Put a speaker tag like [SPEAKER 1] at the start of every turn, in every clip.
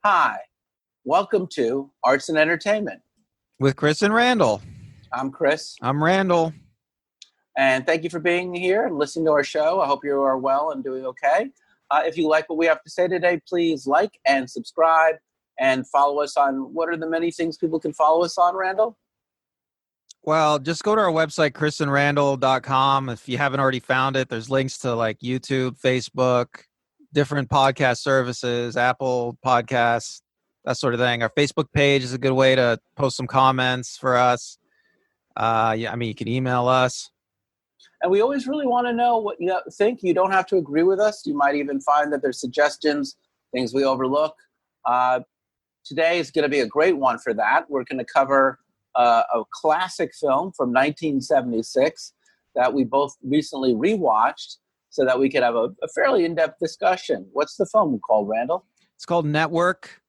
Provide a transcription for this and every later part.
[SPEAKER 1] Hi, welcome to Arts and Entertainment.
[SPEAKER 2] With Chris and Randall.
[SPEAKER 1] I'm Chris.
[SPEAKER 2] I'm Randall.
[SPEAKER 1] And thank you for being here and listening to our show. I hope you are well and doing okay. If you like what we have to say today, please like and subscribe and follow us on, what are the many things people can follow us on, Randall?
[SPEAKER 2] Well, just go to our website, chrisandrandall.com. If you haven't already found it, there's links to like YouTube, Facebook, different podcast services, Apple Podcasts, that sort of thing. Our Facebook page is a good way to post some comments for us. You can email us.
[SPEAKER 1] And we always really want to know what you think. You don't have to agree with us. You might even find that there's suggestions, things we overlook. Today is going to be a great one for that. We're going to cover a classic film from 1976 that we both recently rewatched so that we could have a fairly in-depth discussion. What's the film called, Randall?
[SPEAKER 2] It's called Network.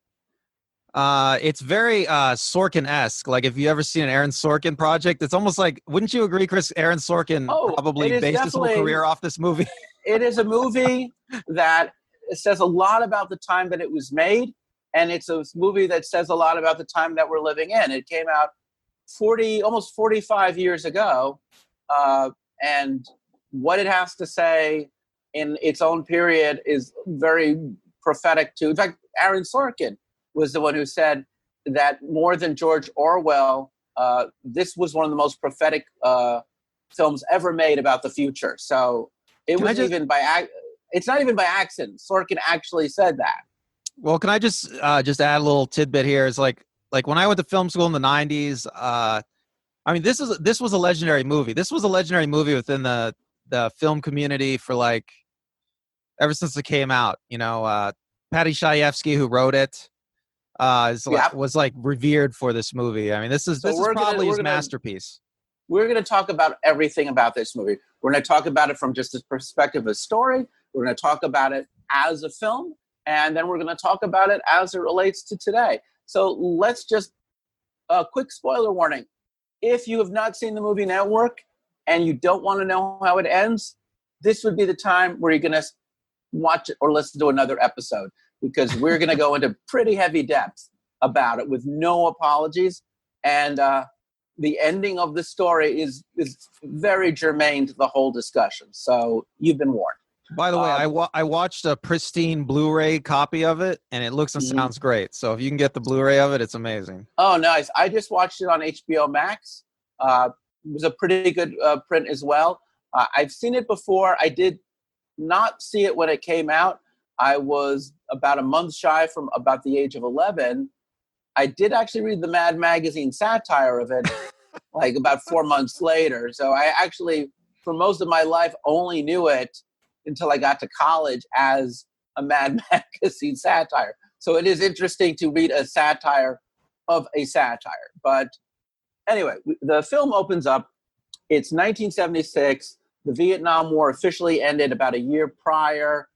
[SPEAKER 2] It's very Sorkin-esque. Like, if you ever seen an Aaron Sorkin project, it's almost like, wouldn't you agree, Chris? Aaron Sorkin probably based his whole career off this movie.
[SPEAKER 1] It is a movie that says a lot about the time that it was made, and it's a movie that says a lot about the time that we're living in. It came out almost 45 years ago, and what it has to say in its own period is very prophetic to. In fact, Aaron Sorkin was the one who said that more than George Orwell, this was one of the most prophetic films ever made about the future. So it's not even by accident. Sorkin actually said that.
[SPEAKER 2] Well, can I just add a little tidbit here? It's like when I went to film school in the 90s, this was a legendary movie. This was a legendary movie within the film community for like ever since it came out. Patty Chayefsky, who wrote it, was like revered for this movie. I mean, this is probably his masterpiece.
[SPEAKER 1] We're going to talk about everything about this movie. We're going to talk about it from just the perspective of a story. We're going to talk about it as a film, and then we're going to talk about it as it relates to today. So let's just a quick spoiler warning. If you have not seen the movie Network and you don't want to know how it ends, this would be the time where you're going to watch it or listen to another episode, because we're going to go into pretty heavy depth about it with no apologies. And the ending of the story is very germane to the whole discussion. So you've been warned.
[SPEAKER 2] By the way, I watched a pristine Blu-ray copy of it, and it looks and sounds great. So if you can get the Blu-ray of it, it's amazing.
[SPEAKER 1] Oh, nice. I just watched it on HBO Max. It was a pretty good print as well. I've seen it before. I did not see it when it came out. I was about a month shy from about the age of 11. I did actually read the Mad Magazine satire of it like about 4 months later. So I actually, for most of my life, only knew it until I got to college as a Mad Magazine satire. So it is interesting to read a satire of a satire. But anyway, the film opens up. It's 1976. The Vietnam War officially ended about a year prior.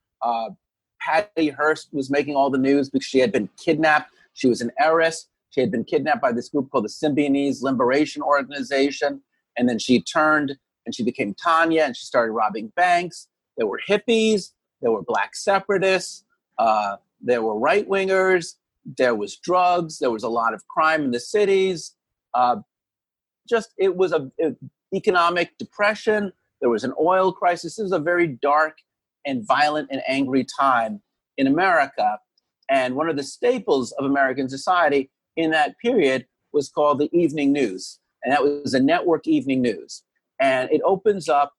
[SPEAKER 1] Patty Hearst was making all the news because she had been kidnapped. She was an heiress. She had been kidnapped by this group called the Symbionese Liberation Organization. And then she turned and she became Tanya, and she started robbing banks. There were hippies. There were black separatists. There were right-wingers. There was drugs. There was a lot of crime in the cities. It was an economic depression. There was an oil crisis. It was a very dark and violent and angry time in America. And one of the staples of American society in that period was called the evening news. And that was a network evening news. And it opens up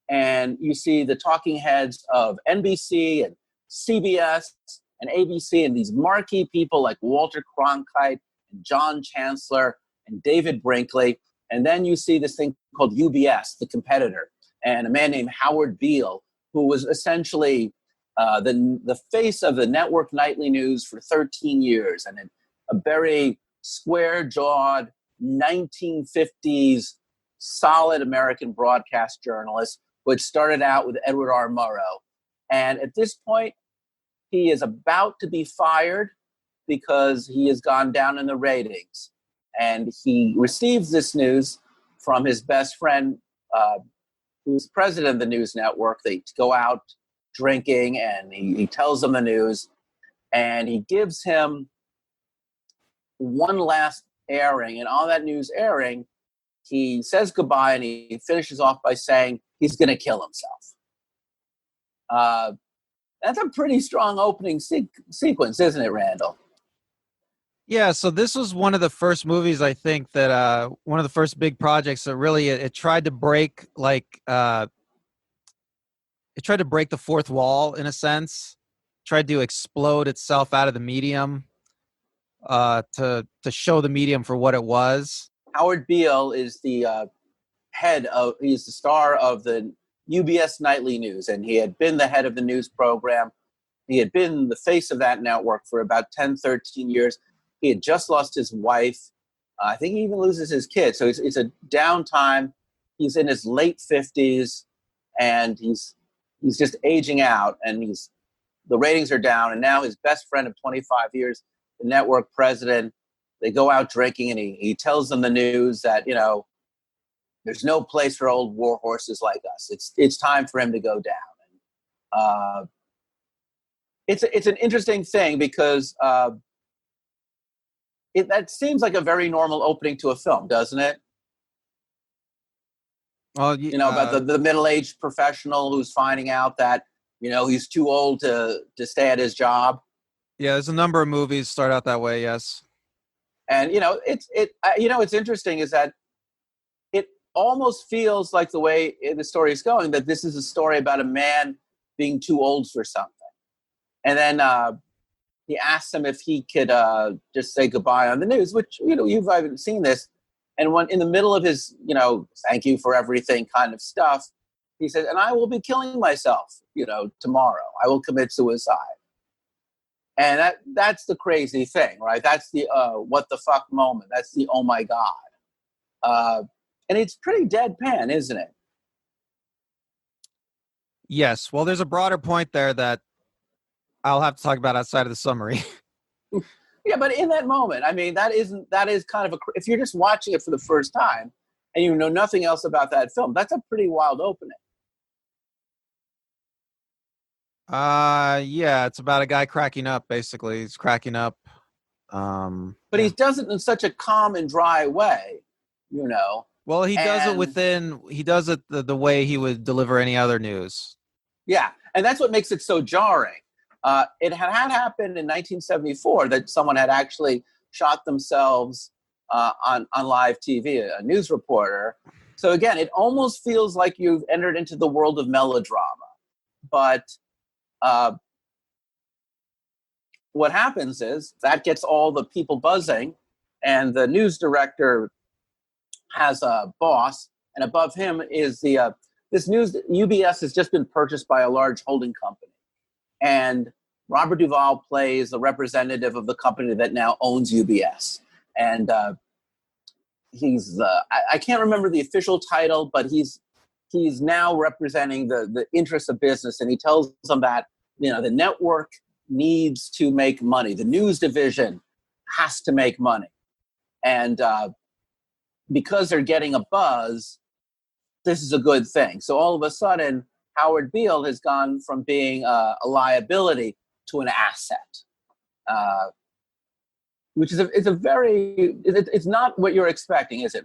[SPEAKER 1] and you see the talking heads of NBC and CBS and ABC and these marquee people like Walter Cronkite and John Chancellor and David Brinkley. And then you see this thing called UBS, the competitor, and a man named Howard Beale, who was essentially the face of the network nightly news for 13 years, and a very square-jawed 1950s solid American broadcast journalist, which started out with Edward R. Murrow. And at this point, he is about to be fired because he has gone down in the ratings. And he receives this news from his best friend, who's president of the news network. They go out drinking, and he tells them the news. and he gives him one last airing. And on that news airing, he says goodbye, and he finishes off by saying he's going to kill himself. That's a pretty strong opening sequence, isn't it, Randall?
[SPEAKER 2] Yeah, so this was one of the first movies, I think, that one of the first big projects that really it tried to break it tried to break the fourth wall in a sense, tried to explode itself out of the medium, to show the medium for what it was.
[SPEAKER 1] Howard Beale is the he's the star of the UBS Nightly News, and he had been the head of the news program. He had been the face of that network for about 10, 13 years. He had just lost his wife. I think he even loses his kid. So it's a downtime. He's in his late 50s, and he's just aging out, and the ratings are down. And now his best friend of 25 years, the network president, they go out drinking, and he tells them the news that, there's no place for old war horses like us. It's time for him to go down. It's an interesting thing because that seems like a very normal opening to a film, doesn't it?
[SPEAKER 2] Well,
[SPEAKER 1] about the middle-aged professional who's finding out that he's too old to stay at his job.
[SPEAKER 2] Yeah, there's a number of movies start out that way. Yes,
[SPEAKER 1] and it's interesting is that it almost feels like the way the story is going that this is a story about a man being too old for something, and then he asks him if he could just say goodbye on the news, which you've even seen this. And when in the middle of his, thank you for everything kind of stuff, he says, and I will be killing myself, tomorrow. I will commit suicide. And that's the crazy thing, right? That's the what the fuck moment. That's the oh my God. And it's pretty deadpan, isn't it?
[SPEAKER 2] Yes. Well, there's a broader point there that I'll have to talk about outside of the summary.
[SPEAKER 1] Yeah, but in that moment, I mean, that is kind of if you're just watching it for the first time and you know nothing else about that film, that's a pretty wild opening.
[SPEAKER 2] Yeah, it's about a guy cracking up, basically. He's cracking up.
[SPEAKER 1] But he does it in such a calm and dry way,
[SPEAKER 2] Well, he does it the way he would deliver any other news.
[SPEAKER 1] Yeah, and that's what makes it so jarring. It had happened in 1974 that someone had actually shot themselves on live TV, a news reporter. So again, it almost feels like you've entered into the world of melodrama. But what happens is that gets all the people buzzing, and the news director has a boss, and above him is UBS has just been purchased by a large holding company. And Robert Duvall plays the representative of the company that now owns UBS. And he's I can't remember the official title, but he's now representing the interests of business. And he tells them that, the network needs to make money. The news division has to make money. And because they're getting a buzz, this is a good thing. So all of a sudden, Howard Beale has gone from being a liability to an asset, which is it's not what you're expecting, is it,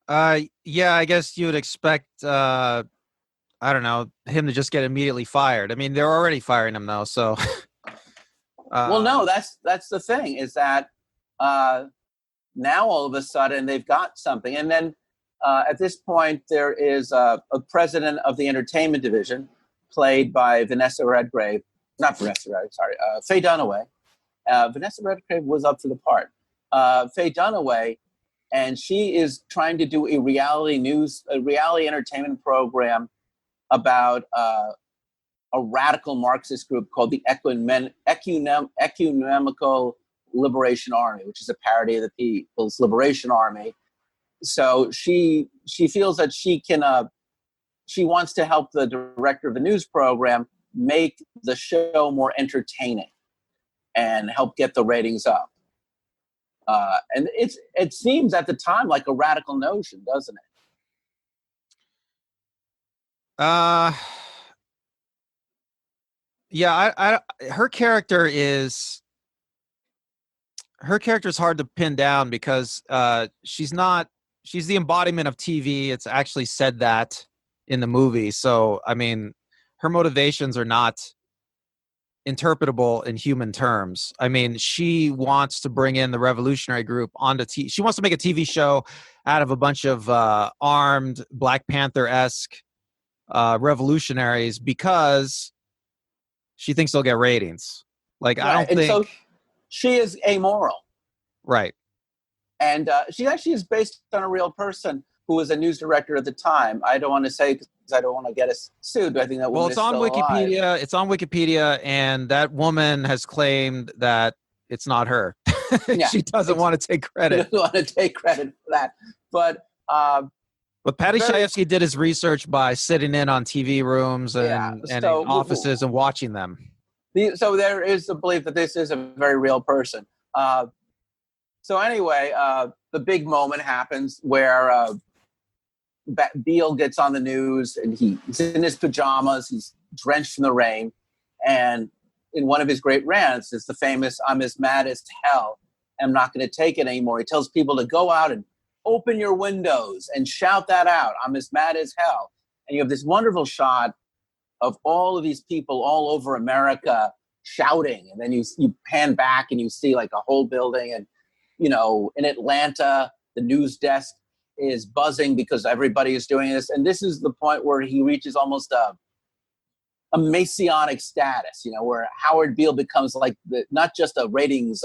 [SPEAKER 1] Randall?
[SPEAKER 2] Yeah, I guess you would expect, I don't know, him to just get immediately fired. I mean, they're already firing him though, so.
[SPEAKER 1] Well, no, that's the thing is that now all of a sudden they've got something, and then at this point there is a president of the entertainment division, played by Vanessa Redgrave. Not Vanessa Redgrave, sorry, Faye Dunaway. Vanessa Redgrave was up for the part. Faye Dunaway, and she is trying to do a reality entertainment program about a radical Marxist group called the Ecumenical Liberation Army, which is a parody of the People's Liberation Army. So she feels that she wants to help the director of the news program make the show more entertaining and help get the ratings up. And it seems at the time like a radical notion, doesn't it?
[SPEAKER 2] Yeah, her character is hard to pin down because she's the embodiment of TV. It's actually said that in the movie. So, I mean, her motivations are not interpretable in human terms. I mean, she wants to bring in the revolutionary group onto TV. She wants to make a TV show out of a bunch of armed Black Panther-esque revolutionaries because she thinks they'll get ratings. Like, I
[SPEAKER 1] Right.
[SPEAKER 2] don't
[SPEAKER 1] And so
[SPEAKER 2] think.
[SPEAKER 1] she is amoral.
[SPEAKER 2] Right.
[SPEAKER 1] And she actually is based on a real person who was a news director at the time. I don't want to say because I don't want to get us sued, but I think that
[SPEAKER 2] Well,
[SPEAKER 1] woman
[SPEAKER 2] it's
[SPEAKER 1] is
[SPEAKER 2] on
[SPEAKER 1] still alive.
[SPEAKER 2] Wikipedia. It's on Wikipedia, and that woman has claimed that it's not her.
[SPEAKER 1] Yeah.
[SPEAKER 2] She doesn't want to take
[SPEAKER 1] He
[SPEAKER 2] credit.
[SPEAKER 1] doesn't want to take credit for that. But
[SPEAKER 2] But Patty
[SPEAKER 1] very,
[SPEAKER 2] Chayefsky did his research by sitting in on TV rooms
[SPEAKER 1] yeah.
[SPEAKER 2] and in offices and watching them.
[SPEAKER 1] So there is the belief that this is a very real person. So anyway, the big moment happens where Beale gets on the news and he's in his pajamas, he's drenched from the rain, and in one of his great rants, it's the famous "I'm as mad as hell. I'm not going to take it anymore." He tells people to go out and open your windows and shout that out. I'm as mad as hell. And you have this wonderful shot of all of these people all over America shouting, and then you pan back and you see like a whole building, and in Atlanta, the news desk is buzzing because everybody is doing this. And this is the point where he reaches almost a messianic status, where Howard Beale becomes like not just a ratings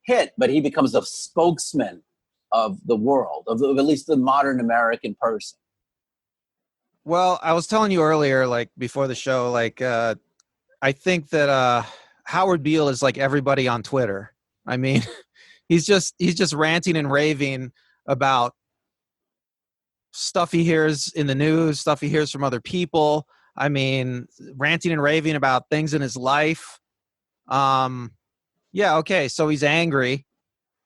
[SPEAKER 1] hit, but he becomes a spokesman of the world, of at least the modern American person.
[SPEAKER 2] Well, I was telling you earlier, like before the show, like I think that Howard Beale is like everybody on Twitter. I mean, he's just ranting and raving about stuff he hears in the news, stuff he hears from other people. I mean, ranting and raving about things in his life. Yeah, okay, so he's angry.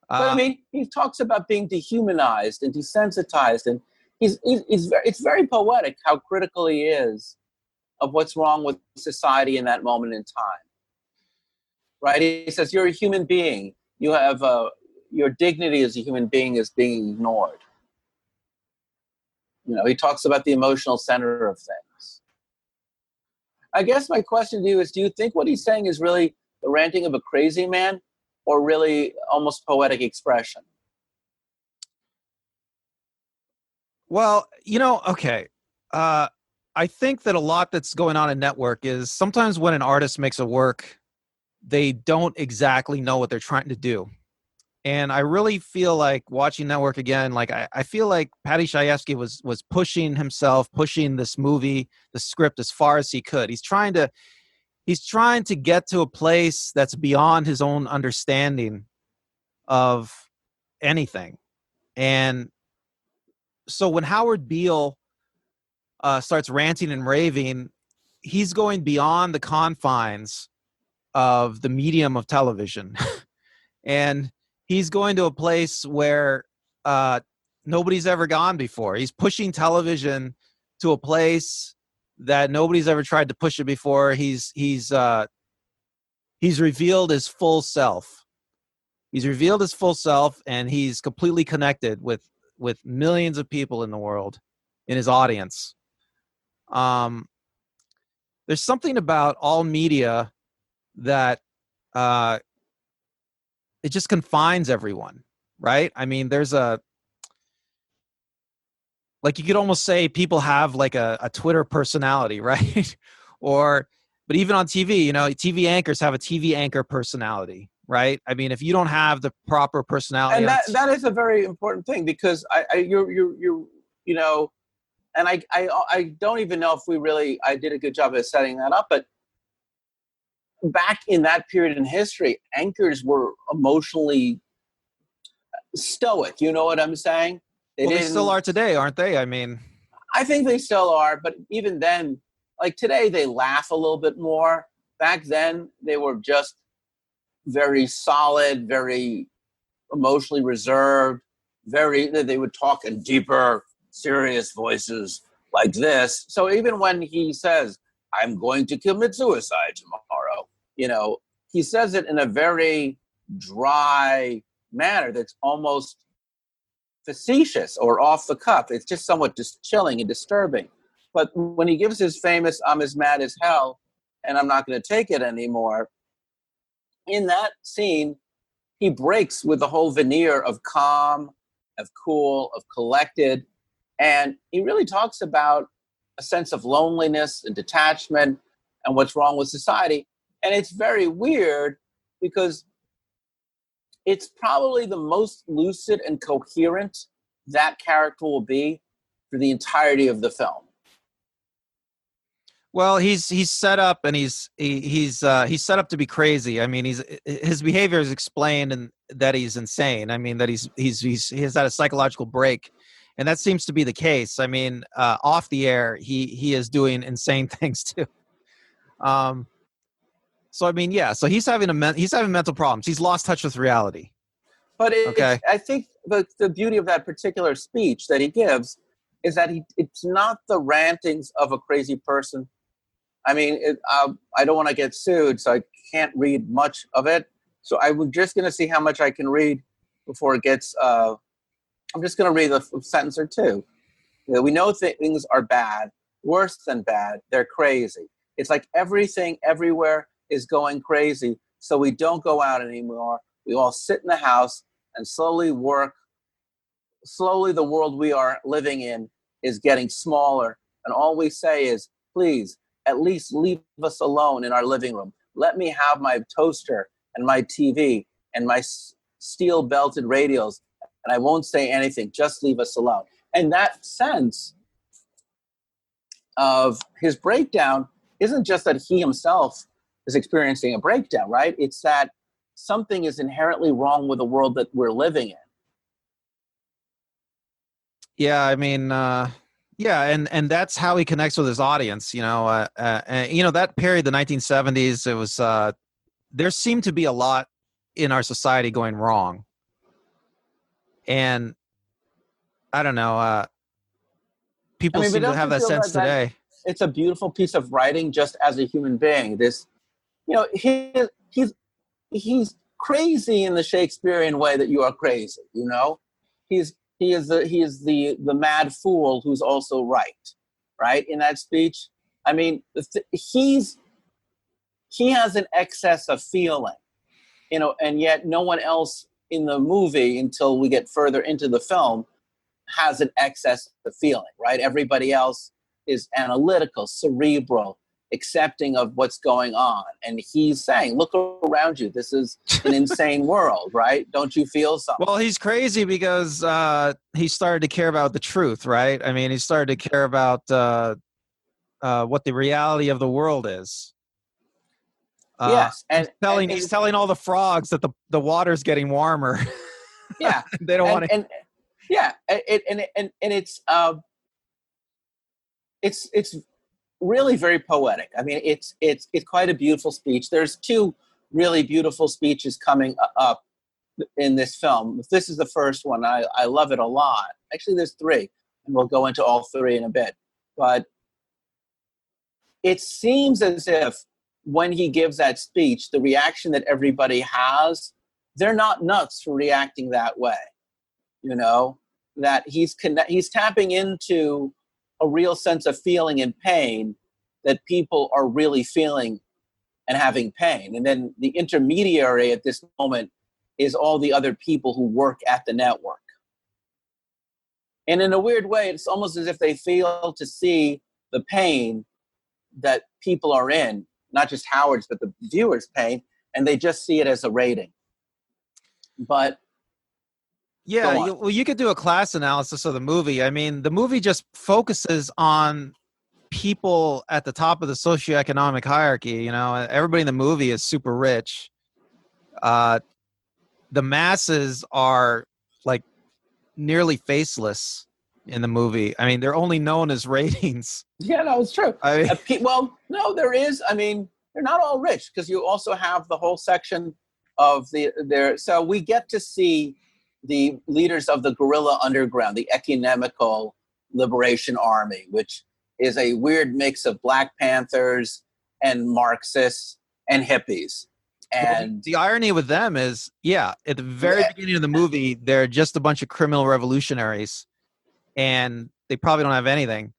[SPEAKER 1] But I mean, he talks about being dehumanized and desensitized, and it's very poetic how critical he is of what's wrong with society in that moment in time. Right? He says, "You're a human being. You have your dignity as a human being is being ignored." He talks about the emotional center of things. I guess my question to you is, do you think what he's saying is really the ranting of a crazy man, or really almost poetic expression?
[SPEAKER 2] Well, okay. I think that a lot that's going on in network is sometimes when an artist makes a work, they don't exactly know what they're trying to do. And I really feel like watching network again, like I feel like Patty Chayefsky was pushing himself, pushing this movie, the script as far as he could. He's trying to get to a place that's beyond his own understanding of anything. And so when Howard Beale starts ranting and raving, he's going beyond the confines of the medium of television. And he's going to a place where nobody's ever gone before. He's pushing television to a place that nobody's ever tried to push it before. He's revealed his full self. He's revealed his full self, and he's completely connected with millions of people in the world, in his audience. There's something about all media that it just confines everyone, right? I mean, there's like you could almost say people have like a Twitter personality, right? But even on TV, TV anchors have a TV anchor personality, right? I mean, if you don't have the proper personality,
[SPEAKER 1] And that is a very important thing, because and I don't even know if I did a good job of setting that up, but back in that period in history, anchors were emotionally stoic. You know what I'm saying?
[SPEAKER 2] They still are today, aren't they? I mean,
[SPEAKER 1] I think they still are, but even then, like today, they laugh a little bit more. Back then, they were just very solid, very emotionally reserved. They would talk in deeper, serious voices like this. So even when he says, I'm going to commit suicide tomorrow. You know, he says it in a very dry manner that's almost facetious or off the cuff. It's just somewhat just chilling and disturbing. But when he gives his famous "I'm as mad as hell and I'm not going to take it anymore," in that scene, he breaks with the whole veneer of calm, of cool, of collected. And he really talks about a sense of loneliness and detachment and what's wrong with society. And it's very weird because it's probably the most lucid and coherent that character will be for the entirety of the film.
[SPEAKER 2] Well, he's set up, and he's set up to be crazy. I mean, his behavior is explained, and that he's insane. I mean, that he has had a psychological break, and that seems to be the case. I mean, off the air, he is doing insane things too. So I mean, yeah. So he's having mental problems. He's lost touch with reality.
[SPEAKER 1] But
[SPEAKER 2] Okay.
[SPEAKER 1] I think the beauty of that particular speech that he gives is that it's not the rantings of a crazy person. I mean, I don't want to get sued, so I can't read much of it. So I'm just going to see how much I can read before it gets. I'm just going to read a sentence or two. You know, we know things are bad, worse than bad. They're crazy. It's like everything everywhere is going crazy, so we don't go out anymore. We all sit in the house and slowly work. Slowly, the world we are living in is getting smaller, and all we say is, please, at least leave us alone in our living room. Let me have my toaster and my TV and my steel-belted radios, and I won't say anything. Just leave us alone. And that sense of his breakdown isn't just that he himself is experiencing a breakdown, right? It's that something is inherently wrong with the world that we're living in.
[SPEAKER 2] Yeah, I mean, yeah, and that's how he connects with his audience. You know, that period, the 1970s, it was there seemed to be a lot in our society going wrong, and I don't know, people
[SPEAKER 1] But
[SPEAKER 2] seem to
[SPEAKER 1] don't
[SPEAKER 2] have
[SPEAKER 1] you
[SPEAKER 2] that
[SPEAKER 1] feel
[SPEAKER 2] sense
[SPEAKER 1] that
[SPEAKER 2] today.
[SPEAKER 1] it's a beautiful piece of writing just as a human being? This, he's crazy in the Shakespearean way that you are crazy. You know, he is the mad fool who's also right in that speech. I mean, he has an excess of feeling, and yet no one else in the movie until we get further into the film has an excess of feeling, right? Everybody else is analytical, cerebral, accepting of what's going on. And he's saying, look around you. This is an insane world, right? Don't you feel something?
[SPEAKER 2] Well, he's crazy because he started to care about the truth, right? I mean, he started to care about what the reality of the world is.
[SPEAKER 1] Yes,
[SPEAKER 2] he's telling all the frogs that the water's getting warmer.
[SPEAKER 1] Yeah,
[SPEAKER 2] they don't want to.
[SPEAKER 1] And yeah, it's really very poetic. I mean, it's quite a beautiful speech. There's two really beautiful speeches coming up in this film. This is the first one. I love it a lot. Actually, there's three, and we'll go into all three in a bit. But it seems as if when he gives that speech, the reaction that everybody has, they're not nuts for reacting that way. That he's tapping into a real sense of feeling and pain, that people are really feeling and having pain. And then the intermediary at this moment is all the other people who work at the network. And in a weird way, it's almost as if they fail to see the pain that people are in, not just Howard's, but the viewer's pain, and they just see it as a rating. But
[SPEAKER 2] yeah, you could do a class analysis of the movie. I mean, the movie just focuses on people at the top of the socioeconomic hierarchy. Everybody in the movie is super rich. The masses are like nearly faceless in the movie. I mean, they're only known as ratings.
[SPEAKER 1] Yeah, no, it's true. Well, no, there is. I mean, they're not all rich, because you also have the whole section of so we get to see the leaders of the guerrilla underground, the Economical Liberation Army, which is a weird mix of Black Panthers and Marxists and hippies. And
[SPEAKER 2] the irony with them is, at the very beginning of the movie, they're just a bunch of criminal revolutionaries, and they probably don't have anything.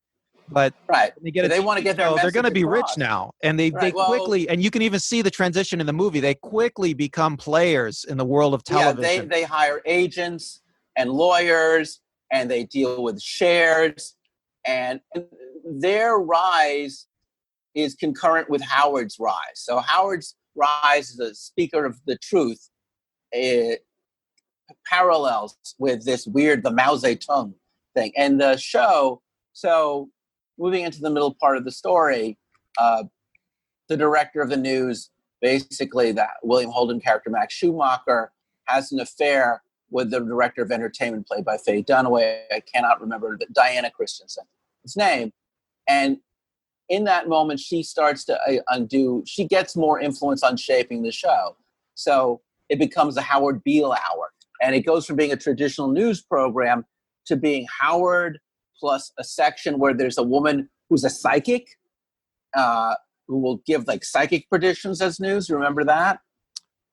[SPEAKER 2] But
[SPEAKER 1] they want to get their message
[SPEAKER 2] they're going to be
[SPEAKER 1] across.
[SPEAKER 2] rich now, and they quickly, and you can even see the transition in the movie. They quickly become players in the world of television.
[SPEAKER 1] Yeah, they hire agents and lawyers, and they deal with shares, and their rise is concurrent with Howard's rise. So Howard's rise as a speaker of the truth, it parallels with this weird, the Mao Zedong thing. And the show, so moving into the middle part of the story, the director of the news, basically that William Holden character, Max Schumacher, has an affair with the director of entertainment played by Faye Dunaway. I cannot remember Diana Christensen, his name. And in that moment, she starts to she gets more influence on shaping the show. So it becomes a Howard Beale hour. And it goes from being a traditional news program to being Howard plus a section where there's a woman who's a psychic, who will give like psychic predictions as news. You remember that?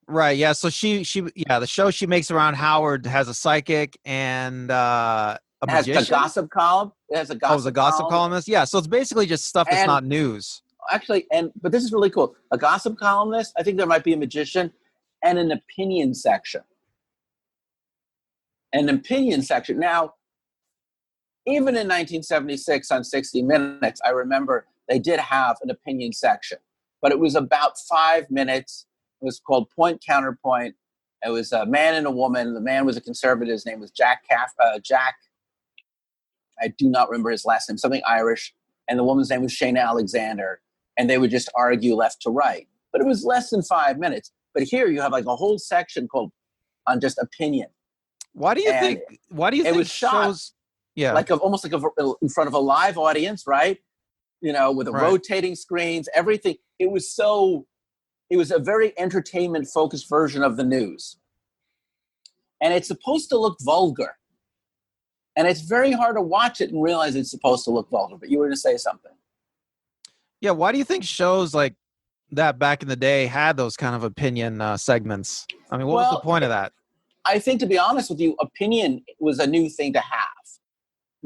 [SPEAKER 2] Right. Yeah. So the show she makes around Howard has a psychic and a magician.
[SPEAKER 1] Has a gossip column. It has a gossip
[SPEAKER 2] columnist. Yeah. So it's basically just stuff that's not news.
[SPEAKER 1] Actually, but this is really cool. A gossip columnist. I think there might be a magician and an opinion section. An opinion section. Now, even in 1976 on 60 Minutes, I remember they did have an opinion section, but it was about 5 minutes. It was called Point Counterpoint. It was a man and a woman. The man was a conservative. His name was Jack. I do not remember his last name, something Irish. And the woman's name was Shana Alexander. And they would just argue left to right. But it was less than 5 minutes. But here you have like a whole section called on just opinion.
[SPEAKER 2] Why do you think it was shows? Yeah,
[SPEAKER 1] almost like in front of a live audience, right? With rotating screens, everything. It was a very entertainment-focused version of the news. And it's supposed to look vulgar. And it's very hard to watch it and realize it's supposed to look vulgar. But you were going to say something.
[SPEAKER 2] Yeah, why do you think shows like that back in the day had those kind of opinion segments? I mean, what was the point of that?
[SPEAKER 1] I think, to be honest with you, opinion was a new thing to have.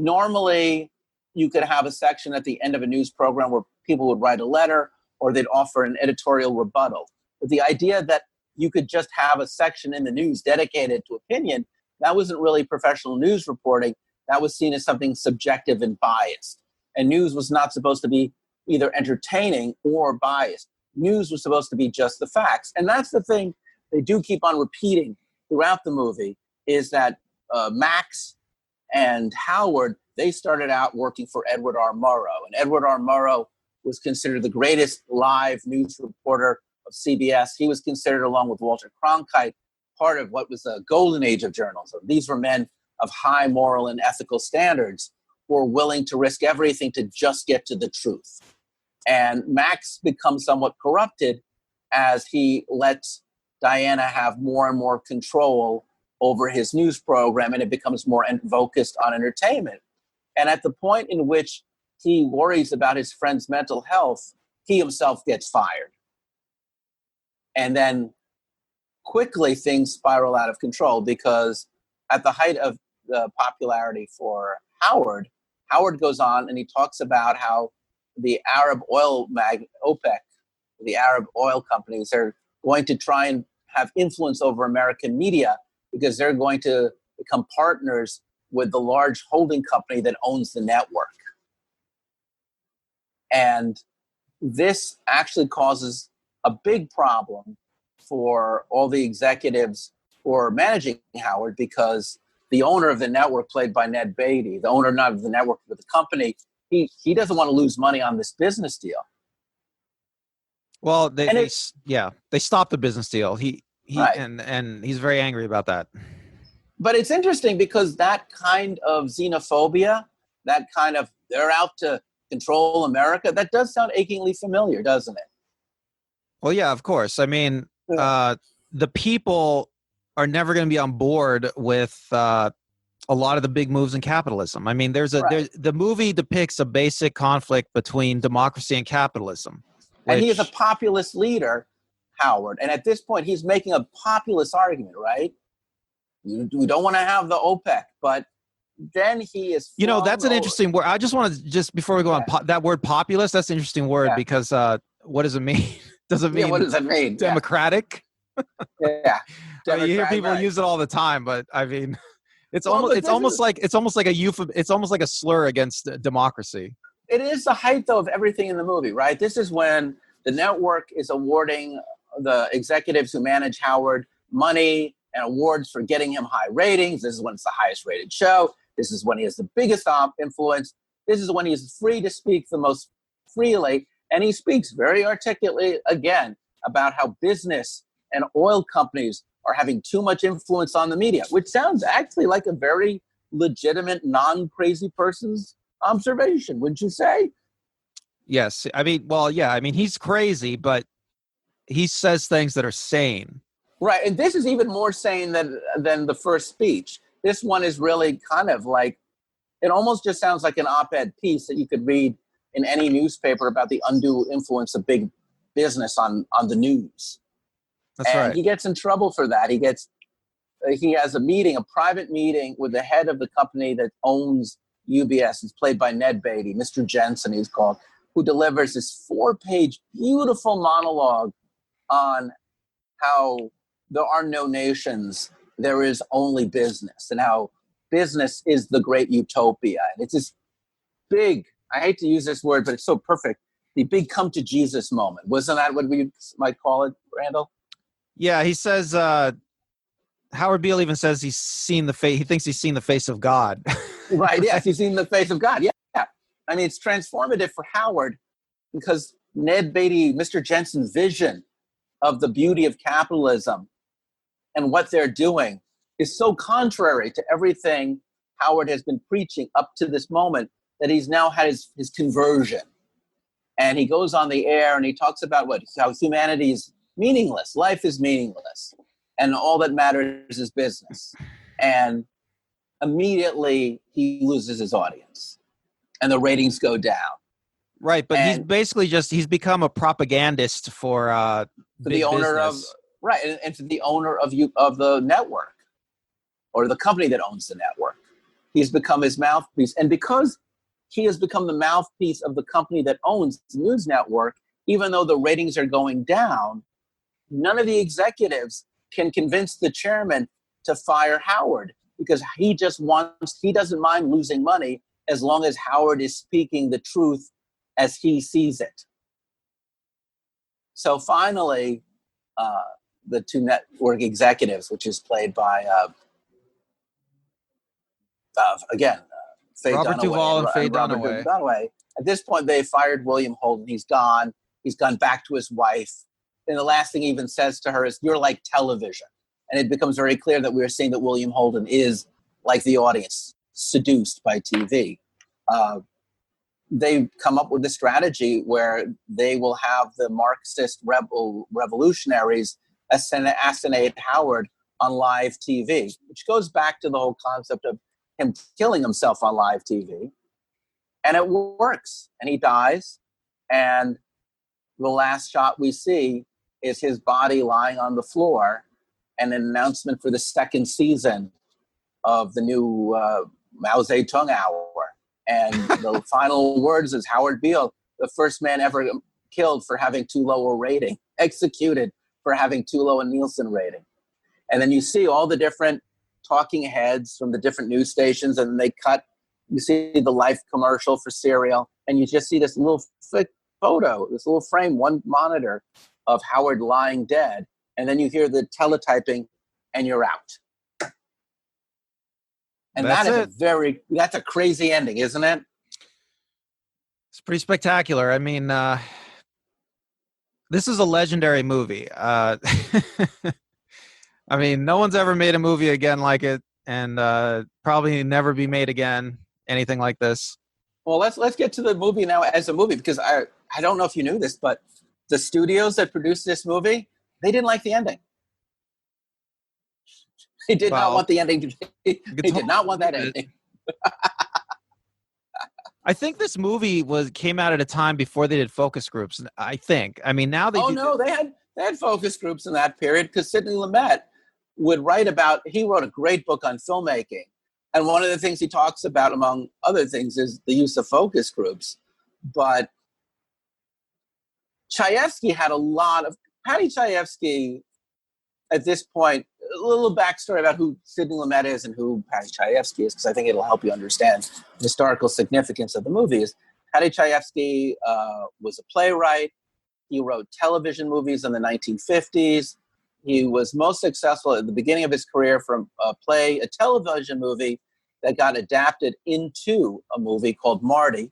[SPEAKER 1] Normally, you could have a section at the end of a news program where people would write a letter or they'd offer an editorial rebuttal. But the idea that you could just have a section in the news dedicated to opinion, that wasn't really professional news reporting. That was seen as something subjective and biased. And news was not supposed to be either entertaining or biased. News was supposed to be just the facts. And that's the thing they do keep on repeating throughout the movie, is that Max and Howard, they started out working for Edward R. Murrow. And Edward R. Murrow was considered the greatest live news reporter of CBS. He was considered, along with Walter Cronkite, part of what was a golden age of journalism. These were men of high moral and ethical standards who were willing to risk everything to just get to the truth. And Max becomes somewhat corrupted as he lets Diana have more and more control over his news program, and it becomes more focused on entertainment. And at the point in which he worries about his friend's mental health, he himself gets fired. And then quickly things spiral out of control, because at the height of the popularity for Howard, Howard goes on and he talks about how the Arab oil OPEC, the Arab oil companies, are going to try and have influence over American media because they're going to become partners with the large holding company that owns the network. And this actually causes a big problem for all the executives who are managing Howard, because the owner of the network, played by Ned Beatty, the owner not of the network but the company, he doesn't want to lose money on this business deal.
[SPEAKER 2] Well, they stopped the business deal.
[SPEAKER 1] Right.
[SPEAKER 2] And he's very angry about that.
[SPEAKER 1] But it's interesting because that kind of xenophobia, that kind of they're out to control America, that does sound achingly familiar, doesn't it?
[SPEAKER 2] Well, yeah, of course. I mean, the people are never going to be on board with a lot of the big moves in capitalism. I mean, the movie depicts a basic conflict between democracy and capitalism.
[SPEAKER 1] And he is a populist leader, Howard. And at this point, he's making a populist argument, right? We don't want to have the OPEC, but then he is.
[SPEAKER 2] That's an interesting word. I just want to before we go on that word populist. That's an interesting word because what does it mean? Does it mean?
[SPEAKER 1] What does it mean?
[SPEAKER 2] Democratic?
[SPEAKER 1] Yeah.
[SPEAKER 2] I mean, you hear people use it all the time, but I mean, it's almost like a euphemism. It's almost like a slur against democracy.
[SPEAKER 1] It is the height, though, of everything in the movie, right? This is when the network is awarding the executives who manage Howard money and awards for getting him high ratings. This is when it's the highest rated show. This is when he has the biggest influence. This is when he's free to speak the most freely. And he speaks very articulately, again, about how business and oil companies are having too much influence on the media, which sounds actually like a very legitimate, non-crazy person's observation, wouldn't you say?
[SPEAKER 2] Yes. I mean, he's crazy, but he says things that are sane.
[SPEAKER 1] Right. And this is even more sane than the first speech. This one is really kind of like, it almost just sounds like an op-ed piece that you could read in any newspaper about the undue influence of big business on the news.
[SPEAKER 2] That's right.
[SPEAKER 1] He gets in trouble for that. He has a private meeting with the head of the company that owns UBS. It's played by Ned Beatty, Mr. Jensen, he's called, who delivers this 4-page beautiful monologue on how there are no nations, there is only business, and how business is the great utopia. And it's this big, I hate to use this word, but it's so perfect, the big come to Jesus moment. Wasn't that what we might call it, Randall?
[SPEAKER 2] Yeah, he says, Howard Beale even says he thinks he's seen the face of God.
[SPEAKER 1] Right, yes, he's seen the face of God, yeah. I mean, it's transformative for Howard because Ned Beatty, Mr. Jensen's vision of the beauty of capitalism and what they're doing is so contrary to everything Howard has been preaching up to this moment that he's now had his conversion. And he goes on the air and he talks about how humanity is meaningless, life is meaningless, and all that matters is business. And immediately he loses his audience and the ratings go down.
[SPEAKER 2] Right, but he's basically he's become a propagandist for the owner
[SPEAKER 1] business. And to the owner of the network or the company that owns the network. He's become his mouthpiece. And because he has become the mouthpiece of the company that owns the news network, even though the ratings are going down, none of the executives can convince the chairman to fire Howard because he doesn't mind losing money as long as Howard is speaking the truth as he sees it. So finally, the two network executives, which is played by, Faye
[SPEAKER 2] Robert
[SPEAKER 1] Dunaway
[SPEAKER 2] Duvall and Faye
[SPEAKER 1] Robert
[SPEAKER 2] Dunaway.
[SPEAKER 1] At this point, they fired William Holden. He's gone. He's gone back to his wife. And the last thing he even says to her is, "You're like television." And it becomes very clear that we're seeing that William Holden is, like the audience, seduced by TV. They come up with a strategy where they will have the Marxist revolutionaries assassinate Howard on live TV, which goes back to the whole concept of him killing himself on live TV. And it works. And he dies. And the last shot we see is his body lying on the floor and an announcement for the second season of the new Mao Zedong Hour. And the final words is Howard Beale, the first man ever killed for having too low a rating, executed for having too low a Nielsen rating. And then you see all the different talking heads from the different news stations, and they you see the Life commercial for cereal, and you just see this little photo, this little frame, one monitor of Howard lying dead, and then you hear the teletyping, and you're out. And that's a crazy ending, isn't it?
[SPEAKER 2] It's pretty spectacular. I mean, this is a legendary movie. I mean, no one's ever made a movie again like it, and probably never be made again, anything like this.
[SPEAKER 1] Well, let's get to the movie now as a movie, because I don't know if you knew this, but the studios that produced this movie, they didn't like the ending. He did not
[SPEAKER 2] Well,
[SPEAKER 1] want the ending. He did not want that ending.
[SPEAKER 2] I think this movie came out at a time before they did focus groups. I think. I mean, now they
[SPEAKER 1] Oh
[SPEAKER 2] do.
[SPEAKER 1] no, they had focus groups in that period because Sidney Lumet would write about. He wrote a great book on filmmaking, and one of the things he talks about, among other things, is the use of focus groups. But Chayefsky had a lot of Patty Chayefsky. At this point, a little backstory about who Sidney Lumet is and who Patty Chayefsky is, because I think it'll help you understand the historical significance of the movies. Patty Chayefsky was a playwright. He wrote television movies in the 1950s. He was most successful at the beginning of his career from a television movie that got adapted into a movie called Marty,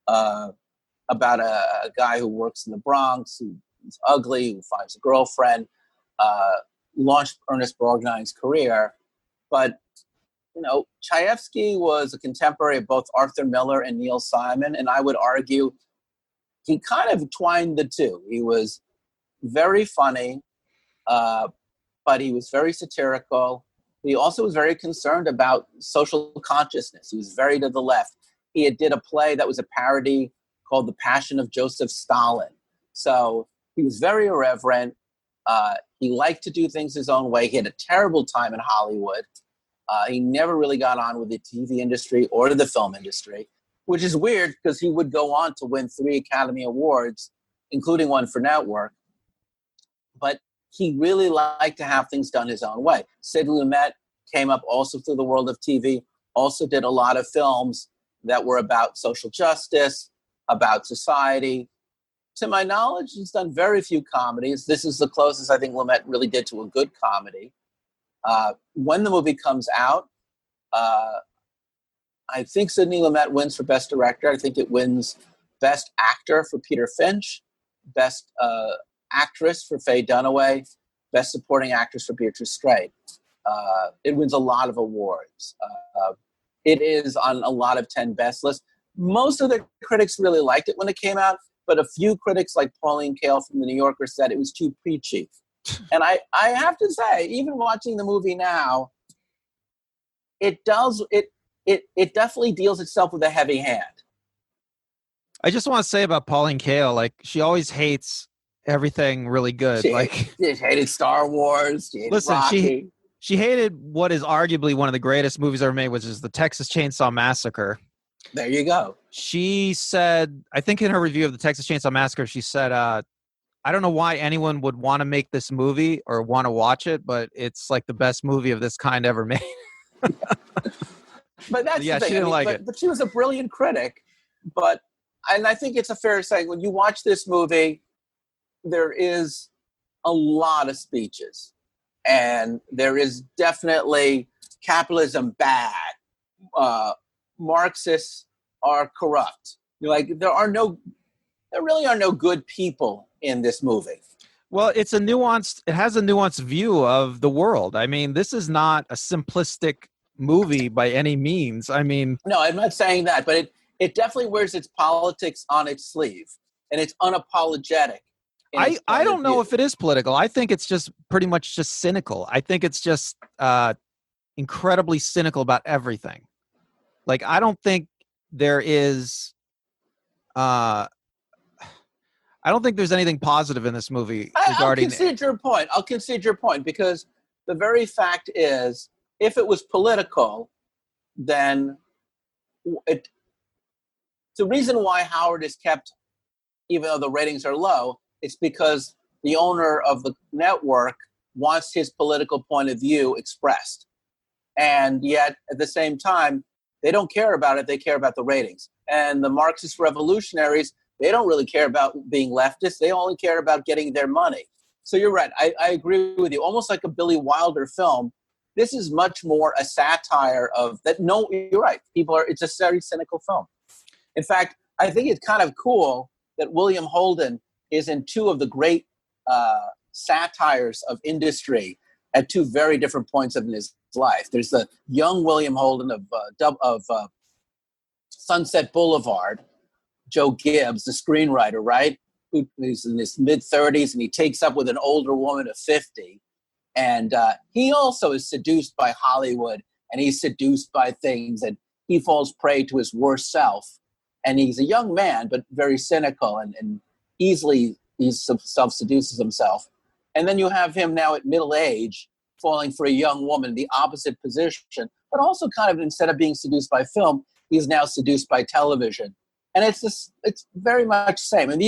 [SPEAKER 1] about a guy who works in the Bronx, who's ugly, who finds a girlfriend. Launched Ernest Borgnine's career. But, Chayefsky was a contemporary of both Arthur Miller and Neil Simon, and I would argue he kind of twined the two. He was very funny, but he was very satirical. He also was very concerned about social consciousness. He was very to the left. He did a play that was a parody called The Passion of Joseph Stalin. So he was very irreverent. He liked to do things his own way. He had a terrible time in Hollywood. He never really got on with the TV industry or the film industry, which is weird because he would go on to win 3 Academy Awards, including one for network. But he really liked to have things done his own way. Sid Lumet came up also through the world of TV, also did a lot of films that were about social justice, about society. To my knowledge, he's done very few comedies. This is the closest I think Lumet really did to a good comedy. When the movie comes out, I think Sidney Lumet wins for Best Director. I think it wins Best Actor for Peter Finch, Best Actress for Faye Dunaway, Best Supporting Actress for Beatrice Straight. It wins a lot of awards. It is on a lot of 10 best lists. Most of the critics really liked it when it came out, but a few critics like Pauline Kael from The New Yorker said it was too preachy. And I have to say, even watching the movie now, it definitely deals itself with a heavy hand.
[SPEAKER 2] I just want to say about Pauline Kael, like, she always hates everything really good.
[SPEAKER 1] She
[SPEAKER 2] hated
[SPEAKER 1] Star Wars. She hated Rocky.
[SPEAKER 2] She hated what is arguably one of the greatest movies ever made, which is the Texas Chainsaw Massacre.
[SPEAKER 1] There you go.
[SPEAKER 2] She said, I think in her review of the Texas Chainsaw Massacre, she said, I don't know why anyone would want to make this movie or want to watch it, but it's like the best movie of this kind ever made.
[SPEAKER 1] But that's the thing.
[SPEAKER 2] She didn't like it.
[SPEAKER 1] But she was a brilliant critic. And I think it's a fair saying, when you watch this movie, there is a lot of speeches. And there is definitely capitalism bad. Marxists are corrupt. There really are no good people in this movie.
[SPEAKER 2] Well, it has a nuanced view of the world. I mean, this is not a simplistic movie by any means. I mean,
[SPEAKER 1] no, I'm not saying that, but it definitely wears its politics on its sleeve, and it's unapologetic.
[SPEAKER 2] I don't know if it is political. I think it's just pretty much just cynical. I think it's just incredibly cynical about everything. Like, I don't think there is I don't think there's anything positive in this movie regarding.
[SPEAKER 1] I'll concede your point because the very fact is, if it was political, then the reason why Howard is kept, even though the ratings are low, it's because the owner of the network wants his political point of view expressed. And yet, at the same time, they don't care about it. They care about the ratings. And the Marxist revolutionaries, they don't really care about being leftists. They only care about getting their money. So you're right. I agree with you. Almost like a Billy Wilder film. This is much more a satire of that. No, you're right. It's a very cynical film. In fact, I think it's kind of cool that William Holden is in 2 of the great satires of industry at 2 very different points in his life. There's the young William Holden of Sunset Boulevard, Joe Gibbs, the screenwriter, right? Who's in his mid-30s, and he takes up with an older woman of 50. And he also is seduced by Hollywood, and he's seduced by things, and he falls prey to his worst self. And he's a young man, but very cynical, and easily he self-seduces himself. And then you have him now at middle age falling for a young woman, the opposite position, but also kind of, instead of being seduced by film, he's now seduced by television. And it's very much the same. And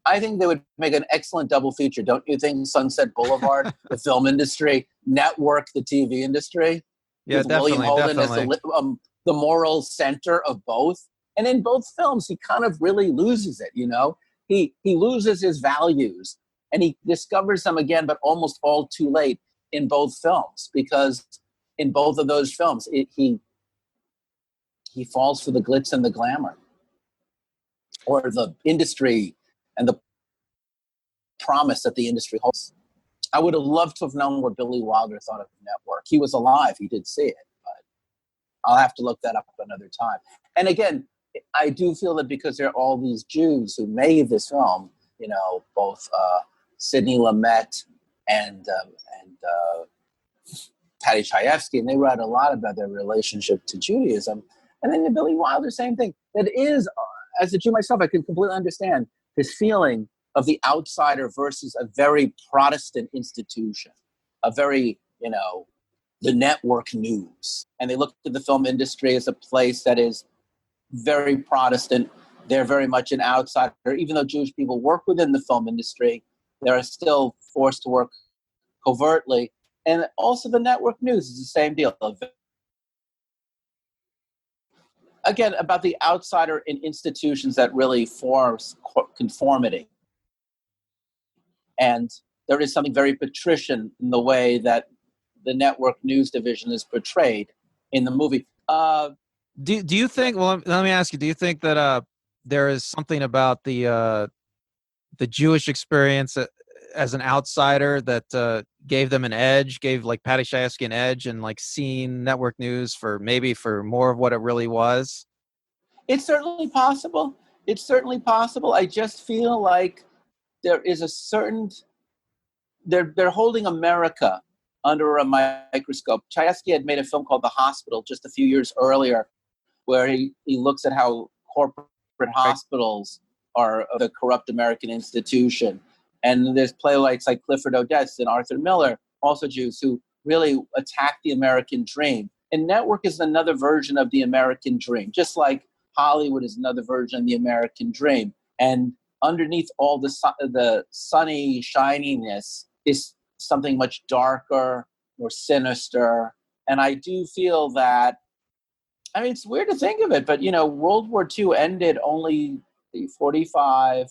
[SPEAKER 1] I think they would make an excellent double feature, don't you think? Sunset Boulevard, the film industry, Network, the TV industry.
[SPEAKER 2] Yeah,
[SPEAKER 1] with
[SPEAKER 2] definitely,
[SPEAKER 1] William Holden
[SPEAKER 2] definitely.
[SPEAKER 1] as the moral center of both. And in both films, he kind of really loses it, you know? He loses his values, and he discovers them again, but almost all too late in both films, because in both of those films, he falls for the glitz and the glamour, or the industry and the promise that the industry holds. I would have loved to have known what Billy Wilder thought of Network. He was alive. He did see it, but I'll have to look that up another time. And again, I do feel that because there are all these Jews who made this film, you know, both Sidney Lumet and Patty Chayefsky, and they write a lot about their relationship to Judaism. And then the Billy Wilder, same thing. That is, as a Jew myself, I can completely understand this feeling of the outsider versus a very Protestant institution, a very, you know, the network news. And they look at the film industry as a place that is very Protestant. They're very much an outsider. Even though Jewish people work within the film industry, they're still forced to work covertly. And also the network news is the same deal. Again, about the outsider in institutions that really force conformity. And there is something very patrician in the way that the network news division is portrayed in the movie.
[SPEAKER 2] Do you think? Well, let me ask you. Do you think that there is something about the Jewish experience as an outsider that gave them an edge, gave like Patty Chayefsky an edge, and like seeing network news for more of what it really was?
[SPEAKER 1] It's certainly possible. It's certainly possible. I just feel like there is a certain, they're holding America under a microscope. Chayefsky had made a film called The Hospital just a few years earlier, where he looks at how corporate hospitals are the corrupt American institution. And there's playwrights like Clifford Odets and Arthur Miller, also Jews, who really attack the American dream. And Network is another version of the American dream, just like Hollywood is another version of the American dream. And underneath all the sunny shininess is something much darker, more sinister. And I do feel that, I mean, it's weird to think of it, but, you know, World War II ended only 31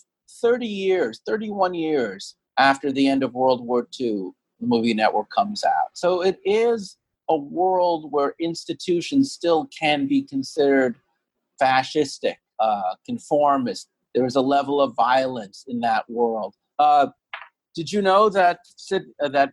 [SPEAKER 1] years after the end of World War II, the movie Network comes out. So it is a world where institutions still can be considered fascistic, conformist. There is a level of violence in that world. Did you know that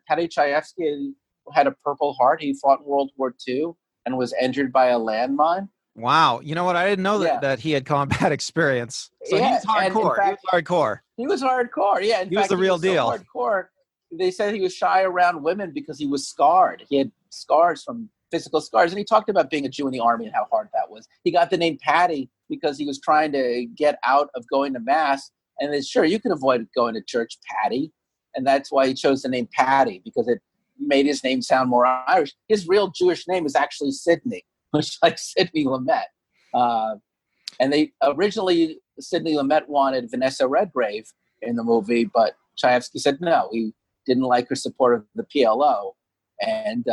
[SPEAKER 1] Patty Chayefsky had a Purple Heart? He fought in World War II and was injured by a landmine.
[SPEAKER 2] Wow. You know what? I didn't know that he had combat experience. So
[SPEAKER 1] Yeah,
[SPEAKER 2] he's hardcore.
[SPEAKER 1] fact,
[SPEAKER 2] he was hardcore.
[SPEAKER 1] He was hardcore. Yeah,
[SPEAKER 2] He was the real deal.
[SPEAKER 1] So hardcore. They said he was shy around women because he was scarred. He had scars from physical scars. And he talked about being a Jew in the army and how hard that was. He got the name Patty because he was trying to get out of going to mass. And then, sure, you can avoid going to church, Patty. And that's why he chose the name Patty, because it made his name sound more Irish. His real Jewish name is actually Sidney, much like Sidney Lumet. And they originally, Sidney Lumet wanted Vanessa Redgrave in the movie, but Chayefsky said no. He didn't like her support of the PLO. And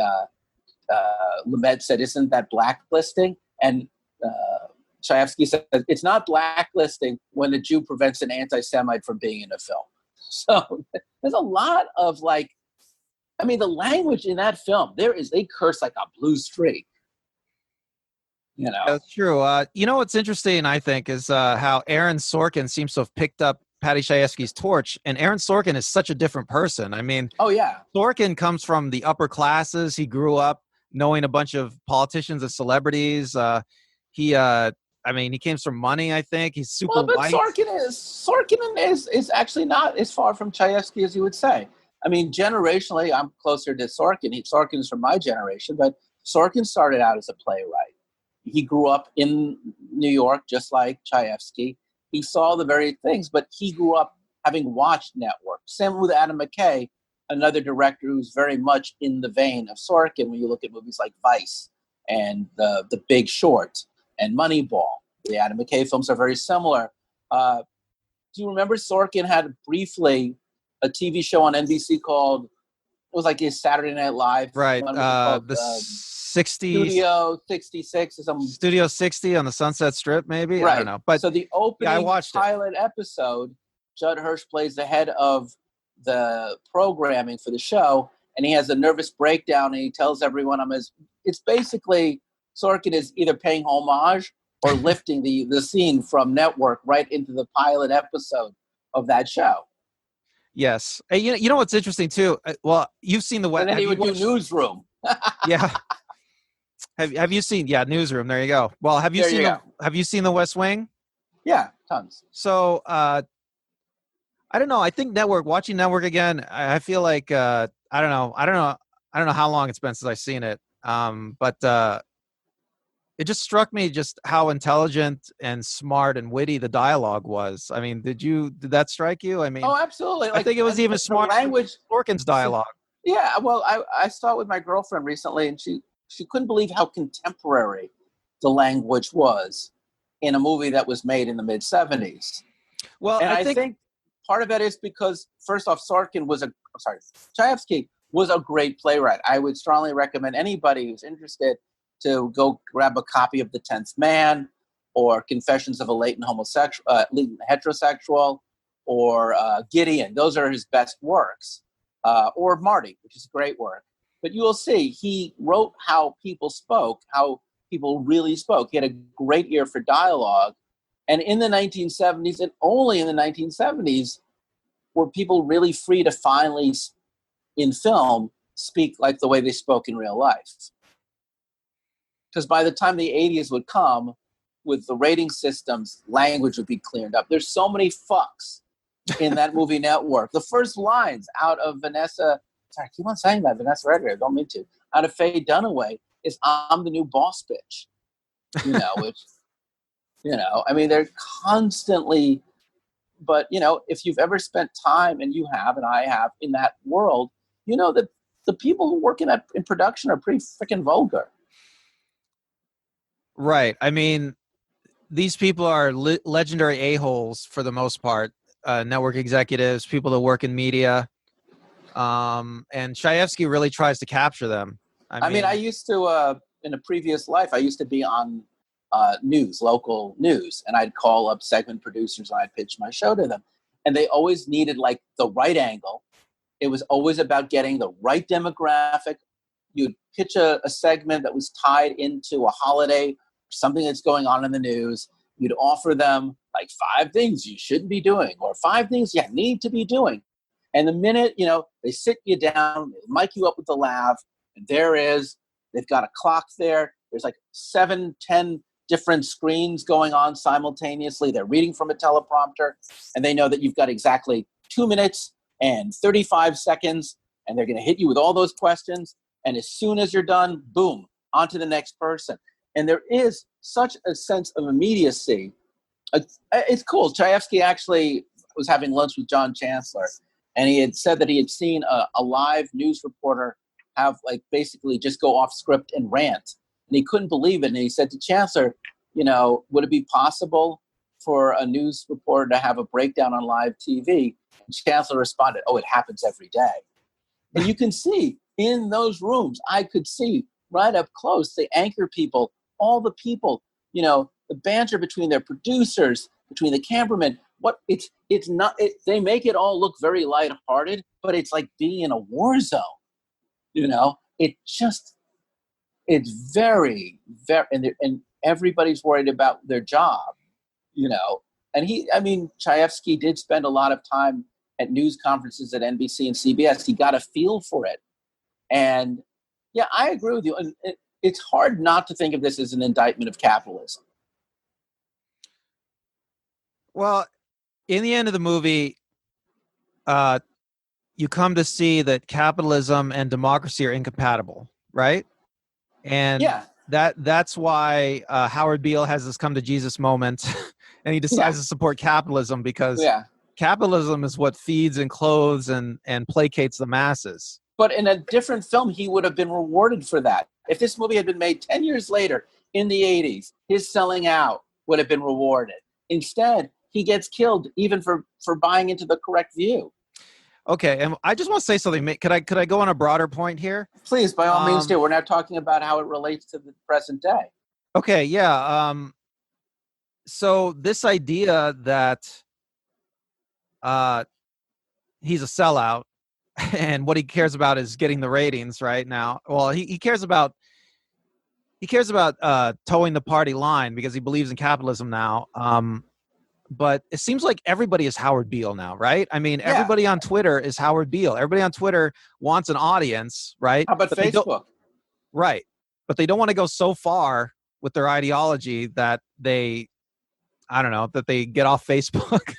[SPEAKER 1] Lumet said, "Isn't that blacklisting?" And Chayefsky said, "It's not blacklisting when a Jew prevents an anti-Semite from being in a film." So there's a lot of the language in that film, they curse like a blue streak. You know,
[SPEAKER 2] that's true. You know what's interesting, I think, is how Aaron Sorkin seems to have picked up Patty Chayefsky's torch, and Aaron Sorkin is such a different person. I mean,
[SPEAKER 1] oh yeah,
[SPEAKER 2] Sorkin comes from the upper classes. He grew up knowing a bunch of politicians and celebrities. He came from money. I think he's super white.
[SPEAKER 1] Sorkin is actually not as far from Chayefsky as you would say. I mean, generationally, I'm closer to Sorkin. Sorkin's from my generation, but Sorkin started out as a playwright. He grew up in New York, just like Chayefsky. He saw the very things, but he grew up having watched Network. Same with Adam McKay, another director who's very much in the vein of Sorkin when you look at movies like Vice and The Big Short and Moneyball. The Adam McKay films are very similar. Do you remember Sorkin had briefly a TV show on NBC called, it was like his Saturday Night Live.
[SPEAKER 2] Right.
[SPEAKER 1] Called,
[SPEAKER 2] The 60
[SPEAKER 1] Studio 66 or some
[SPEAKER 2] Studio 60 on the Sunset Strip, maybe.
[SPEAKER 1] right.
[SPEAKER 2] I don't know. But
[SPEAKER 1] so the opening
[SPEAKER 2] I watched
[SPEAKER 1] pilot episode, Judd Hirsch plays the head of the programming for the show, and he has a nervous breakdown, and he tells everyone, it's basically Sorkin is either paying homage or lifting the scene from Network right into the pilot episode of that show.
[SPEAKER 2] Yes. Hey, you know what's interesting too? Well, you've seen the West.
[SPEAKER 1] And then he would do Newsroom.
[SPEAKER 2] Yeah. Have you seen Newsroom? There you go. Well, have you seen the West Wing?
[SPEAKER 1] Yeah, tons.
[SPEAKER 2] So I don't know. I think watching Network again, I feel like I don't know how long it's been since I've seen it. But it just struck me just how intelligent and smart and witty the dialogue was. I mean, did that strike you? I mean,
[SPEAKER 1] oh, absolutely.
[SPEAKER 2] I think it was even smarter than Sorkin's dialogue.
[SPEAKER 1] Yeah, well, I saw it with my girlfriend recently, and she couldn't believe how contemporary the language was in a movie that was made in the mid-'70s.
[SPEAKER 2] Well,
[SPEAKER 1] and I think part of that is because, first off, Chayefsky was a great playwright. I would strongly recommend anybody who's interested to go grab a copy of The 10th Man or Confessions of a Latent Heterosexual or Gideon. Those are his best works. Or Marty, which is a great work. But you will see he wrote how people spoke, how people really spoke. He had a great ear for dialogue. And in the 1970s, and only in the 1970s, were people really free to finally, in film, speak like the way they spoke in real life. Because by the time the 80s would come, with the rating systems, language would be cleared up. There's so many fucks in that movie Network. The first lines out of Vanessa, sorry, I keep on saying that, Vanessa Redgrave, I don't mean to, out of Faye Dunaway is, I'm the new boss bitch. Which, I mean, they're constantly, but, if you've ever spent time, and you have, and I have, in that world, you know that the people who work in production are pretty freaking vulgar.
[SPEAKER 2] Right. I mean, these people are legendary a-holes for the most part. Network executives, people that work in media. And Chayefsky really tries to capture them. I mean,
[SPEAKER 1] I used to, in a previous life, I used to be on local news, and I'd call up segment producers and I'd pitch my show to them. And they always needed like the right angle. It was always about getting the right demographic. You'd pitch a segment that was tied into a holiday, something that's going on in the news. You'd offer them like 5 things you shouldn't be doing, or 5 things you need to be doing. And the minute, they sit you down, they mic you up with the lav, and they've got a clock there. There's like 7, 10 different screens going on simultaneously. They're reading from a teleprompter, and they know that you've got exactly 2 minutes and 35 seconds, and they're going to hit you with all those questions. And as soon as you're done, boom, on to the next person. And there is such a sense of immediacy. It's cool. Chayefsky actually was having lunch with John Chancellor, and he had said that he had seen a live news reporter have like basically just go off script and rant. And he couldn't believe it. And he said to Chancellor, would it be possible for a news reporter to have a breakdown on live TV? And Chancellor responded, oh, it happens every day. And you can see in those rooms, I could see right up close, the anchor people, all the people, the banter between their producers, between the cameramen. They make it all look very lighthearted, but it's like being in a war zone. It's very, very, and everybody's worried about their job, And Chayefsky did spend a lot of time at news conferences at NBC and CBS. He got a feel for it. And yeah, I agree with you. And it's hard not to think of this as an indictment of capitalism.
[SPEAKER 2] Well, in the end of the movie, you come to see that capitalism and democracy are incompatible, right? And
[SPEAKER 1] Yeah.
[SPEAKER 2] that's why Howard Beale has this come to Jesus moment, and he decides
[SPEAKER 1] Yeah.
[SPEAKER 2] to support capitalism because
[SPEAKER 1] Yeah.
[SPEAKER 2] capitalism is what feeds and clothes and placates the masses.
[SPEAKER 1] But in a different film, he would have been rewarded for that. If this movie had been made 10 years later in the 80s, his selling out would have been rewarded. Instead, he gets killed even for buying into the correct view.
[SPEAKER 2] Okay, and I just want to say something. Could I go on a broader point here?
[SPEAKER 1] Please, by all means, do. We're not talking about how it relates to the present day.
[SPEAKER 2] Okay, yeah. So this idea that he's a sellout and what he cares about is getting the ratings right now. Well, he cares about towing the party line because he believes in capitalism now. But it seems like everybody is Howard Beale now, right? I mean, everybody on Twitter is Howard Beale. Everybody on Twitter wants an audience, right?
[SPEAKER 1] How about Facebook?
[SPEAKER 2] Right. But they don't want to go so far with their ideology that they get off Facebook.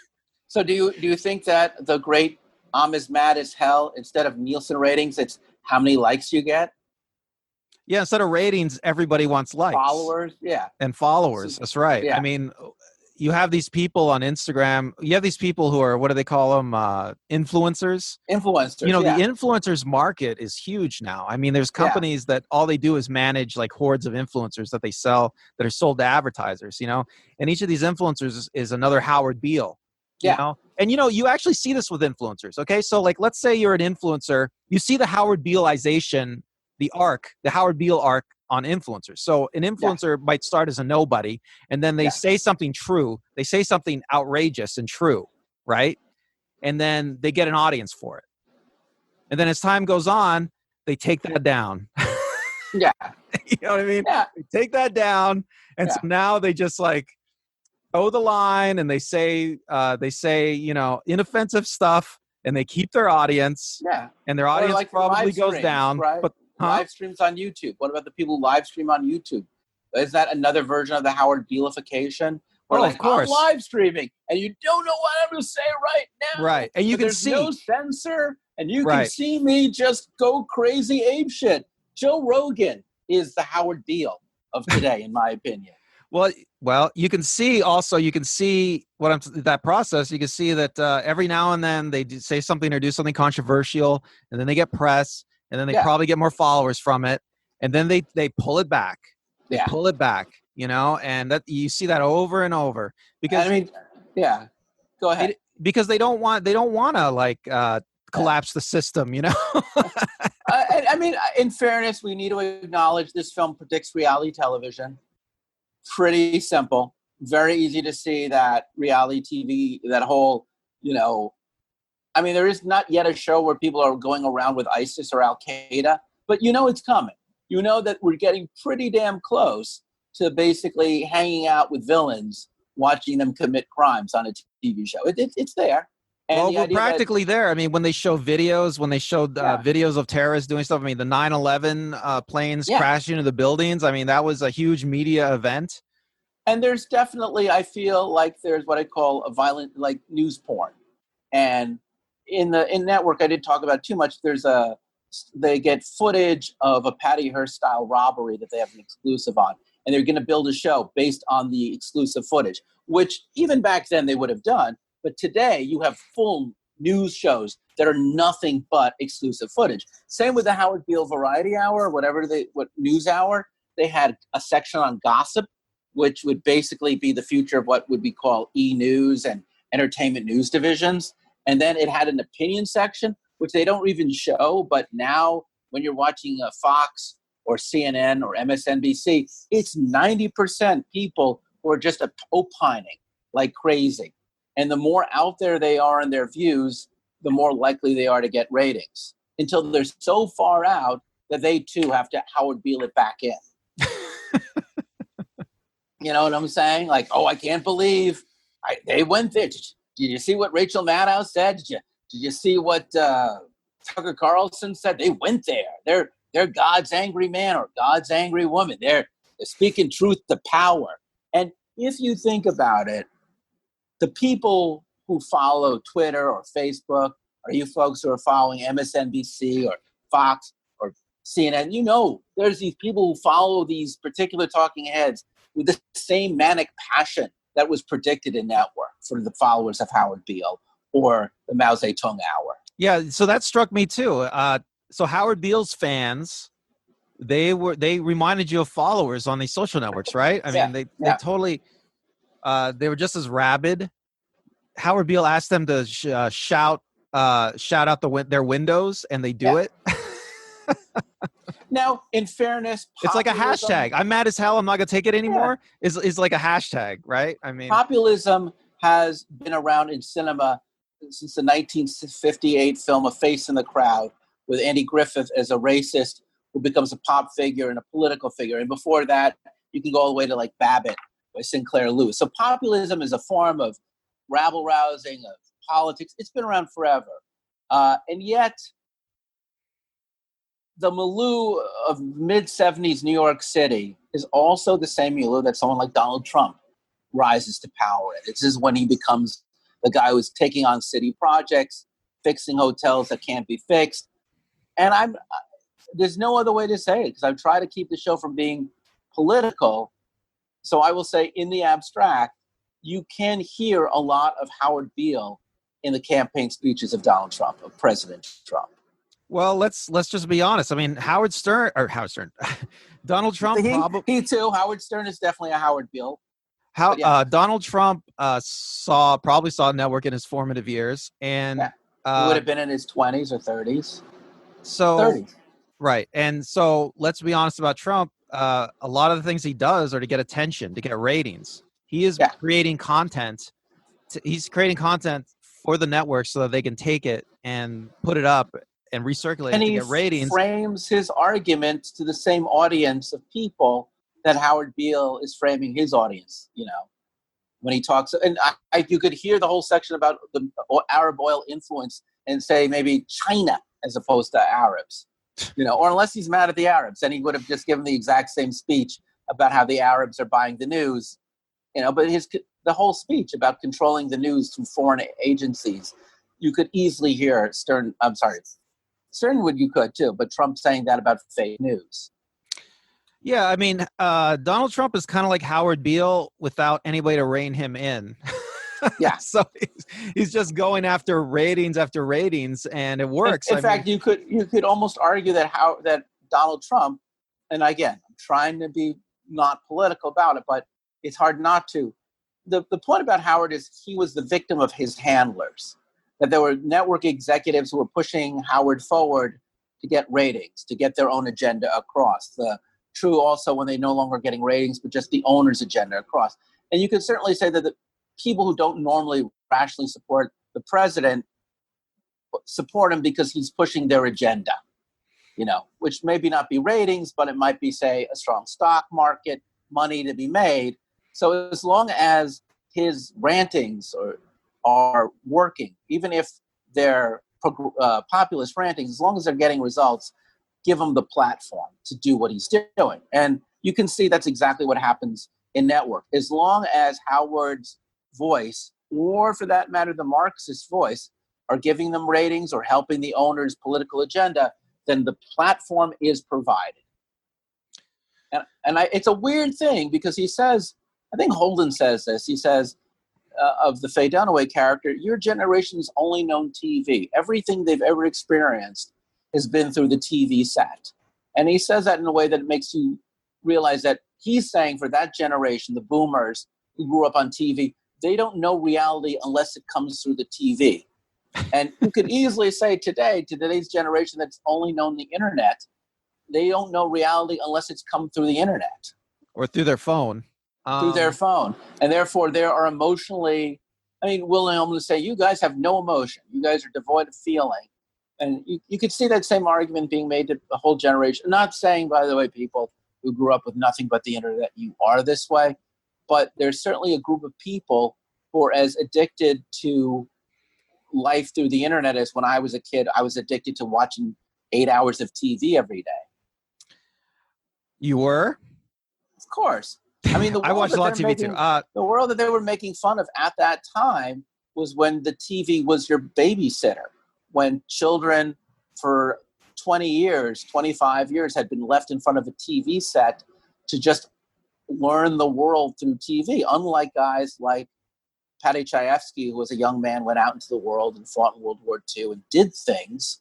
[SPEAKER 1] So do you think that the great I'm as mad as hell, instead of Nielsen ratings, it's how many likes you get?
[SPEAKER 2] Yeah, instead of ratings, everybody wants likes.
[SPEAKER 1] Followers, yeah.
[SPEAKER 2] And followers, that's right.
[SPEAKER 1] Yeah.
[SPEAKER 2] I mean, you have these people on Instagram. You have these people who are, what do they call them? Influencers.
[SPEAKER 1] Influencers,
[SPEAKER 2] the influencers market is huge now. I mean, there's companies that all they do is manage like hordes of influencers that they sell, that are sold to advertisers, and each of these influencers is another Howard Beale, you know? And, you actually see this with influencers, okay? So, like, let's say you're an influencer. You see the Howard Bealeization, the Howard Beale arc on influencers. So an influencer might start as a nobody, and then they say something true. They say something outrageous and true, right? And then they get an audience for it. And then as time goes on, they take that down.
[SPEAKER 1] Yeah.
[SPEAKER 2] You know what I mean?
[SPEAKER 1] Yeah.
[SPEAKER 2] They take that down. And so now they just like toe the line, and they say, inoffensive stuff, and they keep their audience.
[SPEAKER 1] Yeah.
[SPEAKER 2] And their audience
[SPEAKER 1] like
[SPEAKER 2] probably goes down.
[SPEAKER 1] Right?
[SPEAKER 2] But
[SPEAKER 1] live streams on YouTube. What about the people who live stream on YouTube? Is that another version of the Howard Bealeification?
[SPEAKER 2] Of course.
[SPEAKER 1] I'm live streaming, and you don't know what I'm going to say right now.
[SPEAKER 2] Right. And you can see.
[SPEAKER 1] There's no censor, and you can see me just go crazy ape shit. Joe Rogan is the Howard Beale of today, in my opinion.
[SPEAKER 2] Well, you can see that process. You can see that every now and then they say something or do something controversial, and then they get press, and then they probably get more followers from it, and then they pull it back. They pull it back, and that you see that over and over because
[SPEAKER 1] go ahead.
[SPEAKER 2] Because they don't want to collapse the system,
[SPEAKER 1] I mean, in fairness, we need to acknowledge this film predicts reality television. Pretty simple, very easy to see that reality TV, that whole, I mean, there is not yet a show where people are going around with ISIS or Al Qaeda, but it's coming. That we're getting pretty damn close to basically hanging out with villains, watching them commit crimes on a TV show. It's there. And
[SPEAKER 2] we're practically there. I mean, when they show videos, videos of terrorists doing stuff, I mean, the 9/11 planes crashing into the buildings, I mean, that was a huge media event.
[SPEAKER 1] And there's definitely, I feel like there's what I call a violent, like news porn. And in network, I didn't talk about too much. They get footage of a Patty Hearst style robbery that they have an exclusive on. And they're going to build a show based on the exclusive footage, which even back then they would have done. But today you have full news shows that are nothing but exclusive footage. Same with the Howard Beale Variety Hour, what news hour. They had a section on gossip, which would basically be the future of what would be called e-news and entertainment news divisions. And then it had an opinion section, which they don't even show. But now when you're watching Fox or CNN or MSNBC, it's 90% people who are just opining like crazy. And the more out there they are in their views, the more likely they are to get ratings, until they're so far out that they too have to Howard Beale it back in. You know what I'm saying? Like, oh, I can't believe they went there. Did you see what Rachel Maddow said? Did you see what Tucker Carlson said? They went there. They're God's angry man or God's angry woman. They're speaking truth to power. And if you think about it, the people who follow Twitter or Facebook or you folks who are following MSNBC or Fox or CNN, you know there's these people who follow these particular talking heads with the same manic passion that was predicted in that work for the followers of Howard Beale or the Mao Zedong hour.
[SPEAKER 2] Yeah, so that struck me too. So Howard Beale's fans, they reminded you of followers on these social networks, right? I mean, they totally, they were just as rabid. Howard Beale asked them to shout out their windows, and they do it.
[SPEAKER 1] Now, in fairness,
[SPEAKER 2] it's like a hashtag. I'm mad as hell. I'm not gonna take it anymore. Is like a hashtag, right? I mean,
[SPEAKER 1] populism has been around in cinema since the 1958 film A Face in the Crowd, with Andy Griffith as a racist who becomes a pop figure and a political figure. And before that, you can go all the way to like Babbitt by Sinclair Lewis. So populism is a form of rabble-rousing, of politics. It's been around forever. And yet, the milieu of mid-'70s New York City is also the same milieu that someone like Donald Trump rises to power in. This is when he becomes the guy who's taking on city projects, fixing hotels that can't be fixed. And there's no other way to say it, because I've tried to keep the show from being political. So I will say, in the abstract, you can hear a lot of Howard Beale in the campaign speeches of Donald Trump, of President Trump.
[SPEAKER 2] Well, let's just be honest. I mean, Donald Trump probably.
[SPEAKER 1] He too. Howard Stern is definitely a Howard Beale.
[SPEAKER 2] Donald Trump probably saw network in his formative years, and
[SPEAKER 1] he would have been in his 20s or 30s.
[SPEAKER 2] So
[SPEAKER 1] 30s.
[SPEAKER 2] Right, and so let's be honest about Trump. A lot of the things he does are to get attention, to get ratings. He is creating content. He's creating content for the network so that they can take it and put it up and recirculate it to get ratings.
[SPEAKER 1] And he frames his arguments to the same audience of people that Howard Beale is framing his audience, when he talks. And you could hear the whole section about the Arab oil influence and say maybe China as opposed to Arabs, or unless he's mad at the Arabs, then he would have just given the exact same speech about how the Arabs are buying the news, but the whole speech about controlling the news through foreign agencies, you could easily hear Stern you could too, but Trump saying that about fake news.
[SPEAKER 2] Yeah, I mean, Donald Trump is kind of like Howard Beale without anybody to rein him in.
[SPEAKER 1] Yeah.
[SPEAKER 2] So he's just going after ratings, and it works.
[SPEAKER 1] In fact, you could almost argue that Donald Trump, and again, I'm trying to be not political about it, but it's hard not to. The point about Howard is he was the victim of his handlers. That there were network executives who were pushing Howard forward to get ratings, to get their own agenda across. True also when they no longer getting ratings, but just the owner's agenda across. And you could certainly say that the people who don't normally rationally support the president support him because he's pushing their agenda, which maybe not be ratings, but it might be, say, a strong stock market, money to be made. So as long as his rantings are working, even if they're populist rantings, as long as they're getting results, give him the platform to do what he's doing. And you can see that's exactly what happens in network. As long as Howard's voice, or for that matter, the Marxist voice, are giving them ratings or helping the owner's political agenda, then the platform is provided. And it's a weird thing because he says, I think Holden says this, he says, of the Faye Dunaway character, your generation's only known TV. Everything they've ever experienced has been through the TV set. And he says that in a way that makes you realize that he's saying for that generation, the boomers who grew up on TV, they don't know reality unless it comes through the TV. And you could easily say to today's generation that's only known the internet, they don't know reality unless it's come through the internet.
[SPEAKER 2] Or through their phone.
[SPEAKER 1] Through their phone. And therefore, they are emotionally, willing to say, you guys have no emotion. You guys are devoid of feeling. And you could see that same argument being made to a whole generation. I'm not saying, by the way, people who grew up with nothing but the internet, you are this way. But there's certainly a group of people who are as addicted to life through the internet as when I was a kid. I was addicted to watching 8 hours of TV every day.
[SPEAKER 2] You were?
[SPEAKER 1] Of course.
[SPEAKER 2] I watched a lot of TV too.
[SPEAKER 1] The world that they were making fun of at that time was when the TV was your babysitter. when children for 20 years, 25 years had been left in front of a TV set to just learn the world through TV, unlike guys like Paddy Chayefsky, who was a young man, went out into the world and fought in World War II and did things.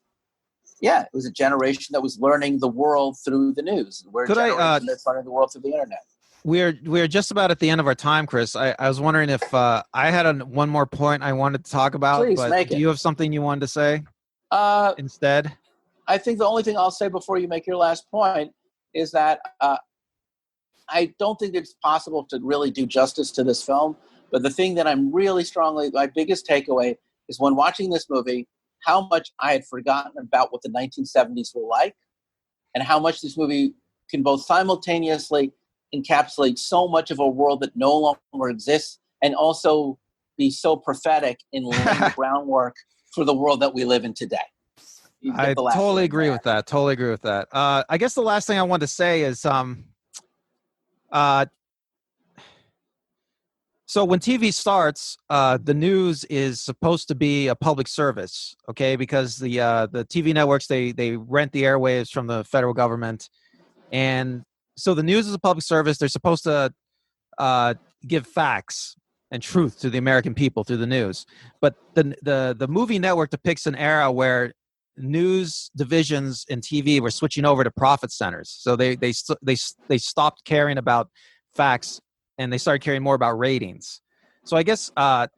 [SPEAKER 1] Yeah, it was a generation that was learning the world through the news. We're a generation that's learning the world through the internet.
[SPEAKER 2] We're just about at the end of our time, Chris. I was wondering if I had one more point I wanted to talk about.
[SPEAKER 1] Please,
[SPEAKER 2] but
[SPEAKER 1] make
[SPEAKER 2] do
[SPEAKER 1] it.
[SPEAKER 2] you have something you wanted to say instead?
[SPEAKER 1] I think the only thing I'll say before you make your last point is that I don't think it's possible to really do justice to this film. But the thing that I'm really my biggest takeaway is when watching this movie, how much I had forgotten about what the 1970s were like, and how much this movie can both simultaneously encapsulate so much of a world that no longer exists, and also be so prophetic in laying the groundwork for the world that we live in today.
[SPEAKER 2] I totally agree with that. Totally agree with that. I guess the last thing I want to say is, so when TV starts, the news is supposed to be a public service, okay? Because the TV networks, they rent the airwaves from the federal government, and so the news is a public service. They're supposed to give facts and truth to the American people through the news. But the movie network depicts an era where news divisions in TV were switching over to profit centers. So they stopped caring about facts and they started caring more about ratings. So I guess the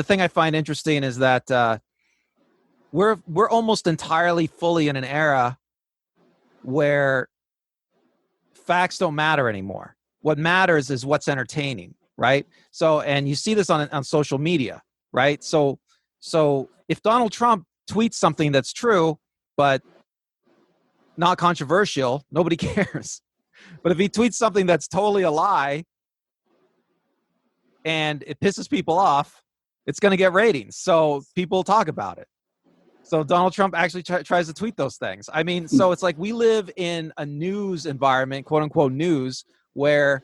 [SPEAKER 2] thing I find interesting is that we're almost entirely fully in an era where facts don't matter anymore. What matters is what's entertaining, right? So, and you see this on social media, right? So if Donald Trump tweets something that's true, but not controversial, nobody cares. But if he tweets something that's totally a lie and it pisses people off, it's going to get ratings. So people talk about it. So Donald Trump actually tries to tweet those things. I mean, so it's like we live in a news environment, quote unquote news, where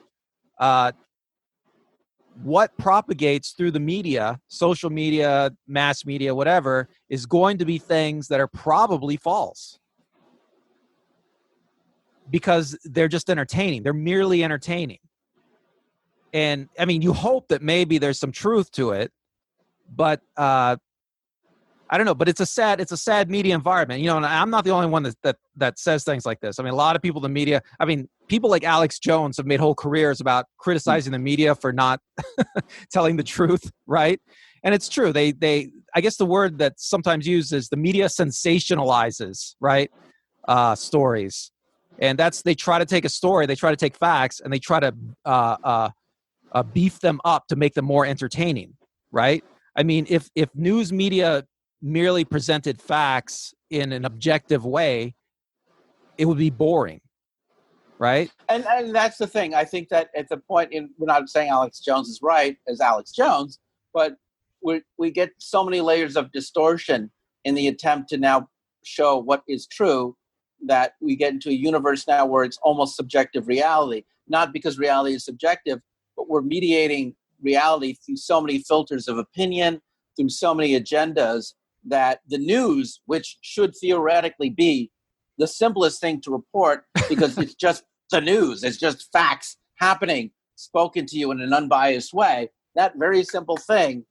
[SPEAKER 2] what propagates through the media, social media, mass media, whatever, is going to be things that are probably false. Because they're just entertaining. They're merely entertaining. And I mean, you hope that maybe there's some truth to it, but I don't know. But it's a sad media environment, you know. And I'm not the only one that says things like this. I mean, a lot of people in the media. I mean, people like Alex Jones have made whole careers about criticizing the media for not telling the truth, right? And it's true. They I guess the word that's sometimes used is the media sensationalizes, right, stories. And they try to take a story, they try to take facts, and they try to beef them up to make them more entertaining, right? I mean, if news media merely presented facts in an objective way, it would be boring, right?
[SPEAKER 1] And that's the thing. I think that at the point, we're not saying Alex Jones is right as Alex Jones, but we get so many layers of distortion in the attempt to now show what is true, that we get into a universe now where it's almost subjective reality. Not because reality is subjective, but we're mediating reality through so many filters of opinion, through so many agendas, that the news, which should theoretically be the simplest thing to report because it's just the news, it's just facts happening, spoken to you in an unbiased way, that very simple thing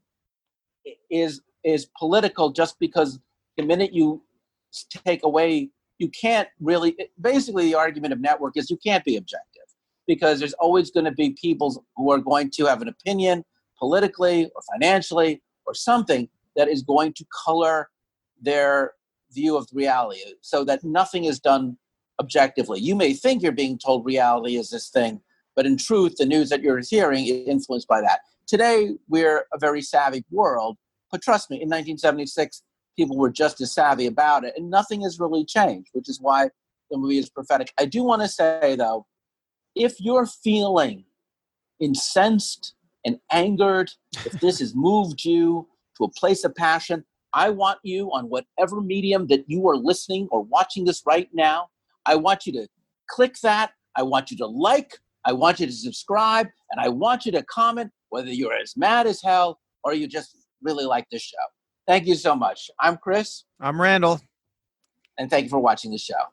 [SPEAKER 1] is political, just because the minute you take away, you can't really, basically the argument of network is you can't be objective, because there's always going to be people who are going to have an opinion politically or financially or something that is going to color their view of reality, so that nothing is done objectively. You may think you're being told reality is this thing, but in truth, the news that you're hearing is influenced by that. Today, we're a very savvy world, but trust me, in 1976, people were just as savvy about it, and nothing has really changed, which is why the movie is prophetic. I do want to say, though, if you're feeling incensed and angered, if this has moved you to a place of passion, I want you, on whatever medium that you are listening or watching this right now, I want you to click that. I want you to like. I want you to subscribe. And I want you to comment whether you're as mad as hell or you just really like this show. Thank you so much. I'm Chris,
[SPEAKER 2] I'm Randall.
[SPEAKER 1] and thank you for watching the show.